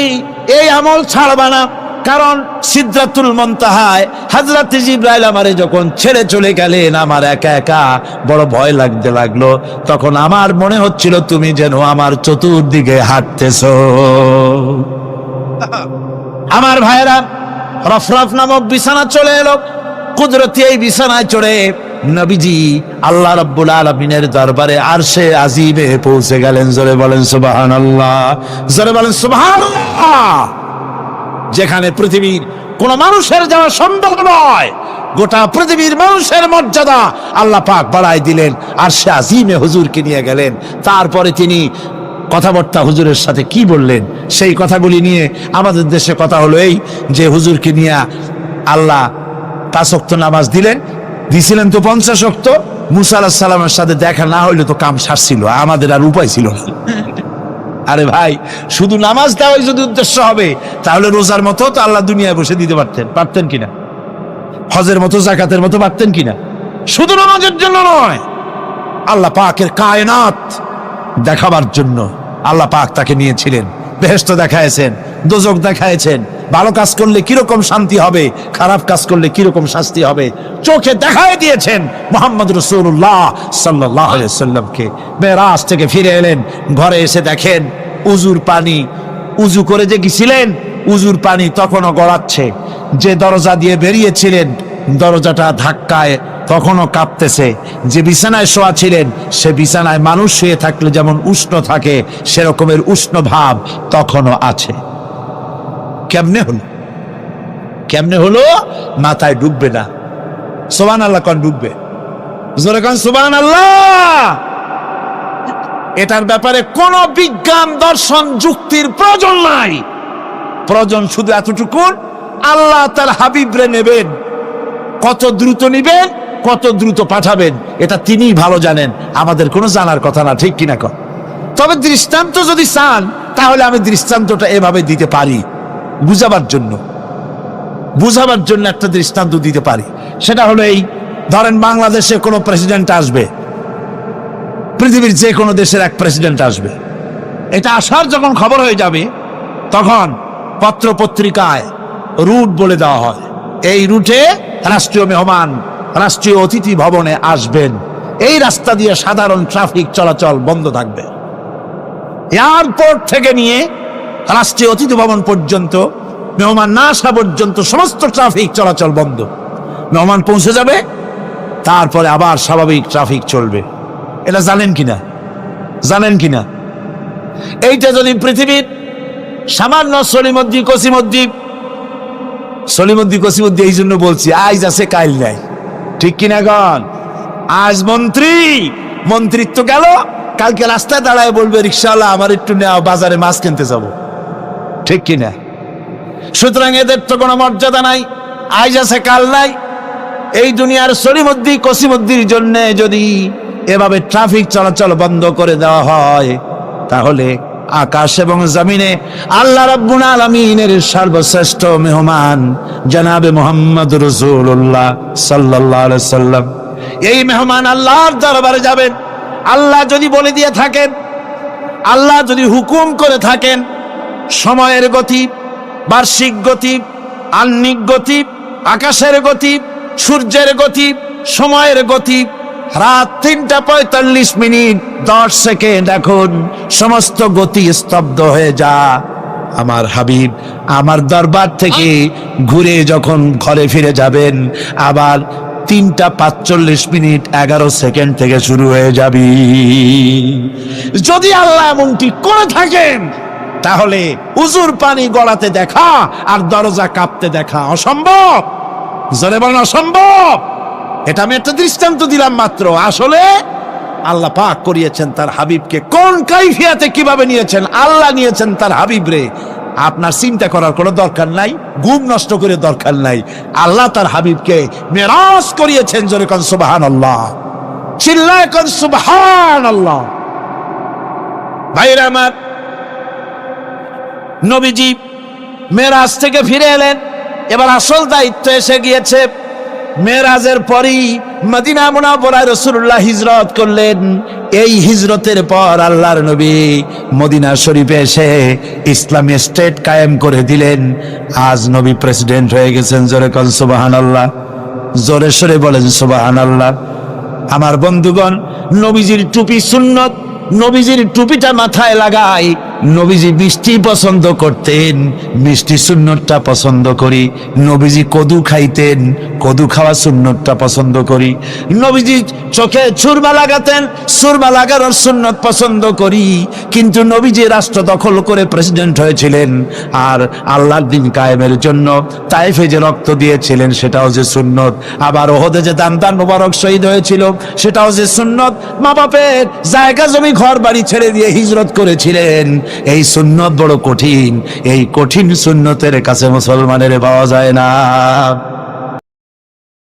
D: এই আমল ছাড়বা না, কারণ সিদরাতুল মুনতাহায় হযরত জিবরাইল আমারে যখন ছেড়ে চলে গেলেন, আমার একা একা বড় ভয় লাগতে লাগলো। তখন আমার মনে হচ্ছিল তুমি যেন আমার চতুর্দিকে হাঁটতেছো। আমার ভাইরা, রফরফ নামক বিছানা চলে এলো। কুদরতি এই বিছানায় চড়ে নবীজি আল্লাহ রাব্বুল আলামিনের দরবারে আরশে আজিমে পৌঁছে গেলেন। জোরে বলেন সুবহানাল্লাহ, জোরে বলেন সুবহানাল্লাহ। যেখানে পৃথিবীর কোন মানুষের যাওয়া সম্ভব নয়, গোটা পৃথিবীর মানুষের মর্যাদা আল্লাহ পাক বাড়াই দিলেন, আরশে আজিমে হুজুরকে নিয়ে গেলেন। তারপরে তিনি কথাবার্তা হুজুরের সাথে কি বললেন, সেই কথাগুলি নিয়ে আমাদের দেশে কথা হলো এই যে হুজুরকে নিয়ে আল্লাহ 5 ওয়াক্ত নামাজ দিছিলেন তো 50 ওয়াক্ত। মুসা আলাইহিস সালামের সাথে দেখা না হইলে তো কাম সারছিল, আমাদের আর উপায় ছিল না। আরে ভাই, শুধু নামাজ দেওয়াই যদি উদ্দেশ্য হবে তাহলে রোজার মতো তো আল্লাহ দুনিয়ায় বসে দিতে পারতেন কিনা? হজের মতো, যাকাতের মতো পারতেন কিনা? শুধু নামাজের জন্য নয়, আল্লাহ পাকের কায়নাত দেখাবার জন্য আল্লাহ পাক তাকে নিয়েছিলেন। বেহেশত দেখাইছেন, দোজখ দেখাইছেন, ভালো কাজ করলে কিরকম শান্তি হবে, খারাপ কাজ করলে কিরকম শাস্তি হবে চোখে দেখাই দিয়েছেন মুহাম্মদ রাসূলুল্লাহ সাল্লাল্লাহু আলাইহি ওয়াসাল্লামকে। মেরাজ থেকে ফিরে এলেন, ঘরে এসে দেখেন উজুর পানি, উজু করে যে গেছিলেন উজুর পানি তখনও গড়াচ্ছে। যে দরজা দিয়ে বেরিয়েছিলেন দরজাটা ধাক্কায় তখনও কাঁপতেছে। যে বিছানায় শোয়া ছিলেন সে বিছানায় মানুষ শুয়ে থাকলে যেমন উষ্ণ থাকে সেরকমের উষ্ণ ভাব তখনও আছে। কেমনে হলো? কেমনে হলো? মাথায় ঢুকবে না। সুবহানাল্লাহ কোন ঢুকবে? জোরে কোন সুবহানাল্লাহ। এটার ব্যাপারে কোন বিজ্ঞান, দর্শন, যুক্তির প্রয়োজন নাই। প্রয়োজন শুধু এতটুকু, আল্লাহ তার হাবিবরে নেবেন, কত দ্রুত নিবেন, কত দ্রুত পাঠাবেন এটা তিনিই ভালো জানেন, আমাদের কোনো জানার কথা না, ঠিক কিনা কর? তবে দৃষ্টান্ত যদি চান তাহলে আমি দৃষ্টান্তটা এভাবে দিতে পারি, বুঝাবার জন্য একটা দৃষ্টান্ত দিতে পারি। সেটা হলো এই, ধরেন বাংলাদেশে কোনো প্রেসিডেন্ট আসবে, পৃথিবীর যে কোনো দেশের এক প্রেসিডেন্ট আসবে, এটা আসার যখন খবর হয়ে যাবে তখন পত্র পত্রিকায় রুট বলে দেওয়া হয়, এই রুটে রাষ্ট্রীয় মেহমান রাষ্ট্রীয় অতিথি ভবনে আসবেন, এই রাস্তা দিয়ে সাধারণ ট্রাফিক চলাচল বন্ধ থাকবে। এয়ারপোর্ট থেকে নিয়ে রাষ্ট্রীয় অতিথি ভবন পর্যন্ত মেহমান না আসা পর্যন্ত সমস্ত ট্রাফিক চলাচল বন্ধ। মেহমান পৌঁছে যাবে, তারপরে আবার স্বাভাবিক ট্রাফিক চলবে। এটা জানেন কিনা? এইটা যদি পৃথিবীর সামান্য সলিমদ্দি কসিমদ্দি এই জন্য বলছি, আজ আছে কাইল নাই, ঠিক কিনা গণ? আজ মন্ত্রিত্ব গেল, কালকে রাস্তায় দাঁড়ায় বলবে রিক্সাওয়ালা আমার একটু নেওয়া, বাজারে মাছ কিনতে যাব, ঠিক কিনা? সুতরাং এদের তো কোনো মর্যাদা নাই, আজ আছে কাল নাই। এই দুনিয়ার সলিমদ্দি কসিমদ্দির জন্য যদি এভাবে ট্রাফিক চলাচল বন্ধ করে দেওয়া হয়, তাহলে আকাশ এবং জমিনে আল্লাহ রাব্বুল আলামিনের সর্বশ্রেষ্ঠ মেহমান জনাবে মুহাম্মদ রাসূলুল্লাহ সাল্লাল্লাহু আলাইহি সাল্লাম, এই মেহমান আল্লাহর দরবারে যাবেন। আল্লাহ যদি বলে দিয়ে থাকেন, আল্লাহ যদি হুকুম করে থাকেন, সময়ের গতি, বার্ষিক গতি, আহ্নিক গতি, আকাশের গতি, সূর্যের গতি, সময়ের গতি, রাত 3টা 45 মিনিট 10 সেকেন্ড, এখন সমস্ত গতি স্তব্ধ হয়ে যা। আমার হাবিব আমার দরবার থেকে ঘুরে যখন ঘরে ফিরে যাবেন, আবার 3টা 45 মিনিট 11 সেকেন্ড থেকে শুরু হয়ে যাবি। যদি আল্লাহ এমনটি করে থাকেন, তাহলে উজুর পানি গড়াতে দেখা আর দরজা কাঁপতে দেখা অসম্ভব। জোরে বলেন অসম্ভব। এটা আমি একটা দৃষ্টান্ত দিলাম মাত্র। আসলে আল্লাহ পাক করিয়েছেন তার হাবিবকে, কোন কাইফিয়াতে কিভাবে নিয়েছেন আল্লাহ, নিয়েছেন তার হাবিবরে। আপনার চিন্তা করার কোনো দরকার নাই, ঘুম নষ্ট করে দরকার নাই। আল্লাহ তার হাবিবকে মেরাজ করিয়েছেন। জোরে কোন সুবহানাল্লাহ, চিল্লায় কোন সুবহানাল্লাহ। ভাইরা আমার, নবীজি মেরাজ থেকে ফিরে এলেন, এবার আসল দায়িত্ব এসে গিয়েছে। মেরাজের পরই মদিনা মুনাওয়ারায় রাসূলুল্লাহ হিজরত করলেন। এই হিজরতের পর আল্লাহর নবী মদিনা শরীফে এসে ইসলামী স্টেট কায়েম করে দিলেন। আজ নবী প্রেসিডেন্ট হয়ে গেছেন। জোরে কোন সুবহানাল্লাহ, জোরে সরে বলেন সুবহানাল্লাহ। আমার বন্ধুগণ, নবীজির টুপি সুন্নত, নবীজির টুপিটা মাথায় লাগাই। নবীজি মিষ্টি পছন্দ করতেন, মিষ্টি সুন্নতটা পছন্দ করি। নবীজি কদু খাইতেন, কদু খাওয়া সুন্নতটা পছন্দ করি। নবীজি চোখে সুরমা লাগাতেন, সুরমা লাগানোর সুন্নত পছন্দ করি। কিন্তু নবীজি রাষ্ট্র দখল করে প্রেসিডেন্ট হয়েছিলেন, আর আল্লাহর দ্বীন কায়েমের জন্য তায়েফে যে রক্ত দিয়েছিলেন সেটাও যে সুন্নত। আবার ওহদে যে দান মোবারক শহীদ হয়েছিল সেটাও যে সুন্নত। মা বাপের জায়গা জমি ঘর বাড়ি ছেড়ে দিয়ে হিজরত করেছিলেন। এই সুন্নত বড় কঠিন, এই কঠিন সুন্নতের কাছে মুসলমানের পাওয়া যায় না।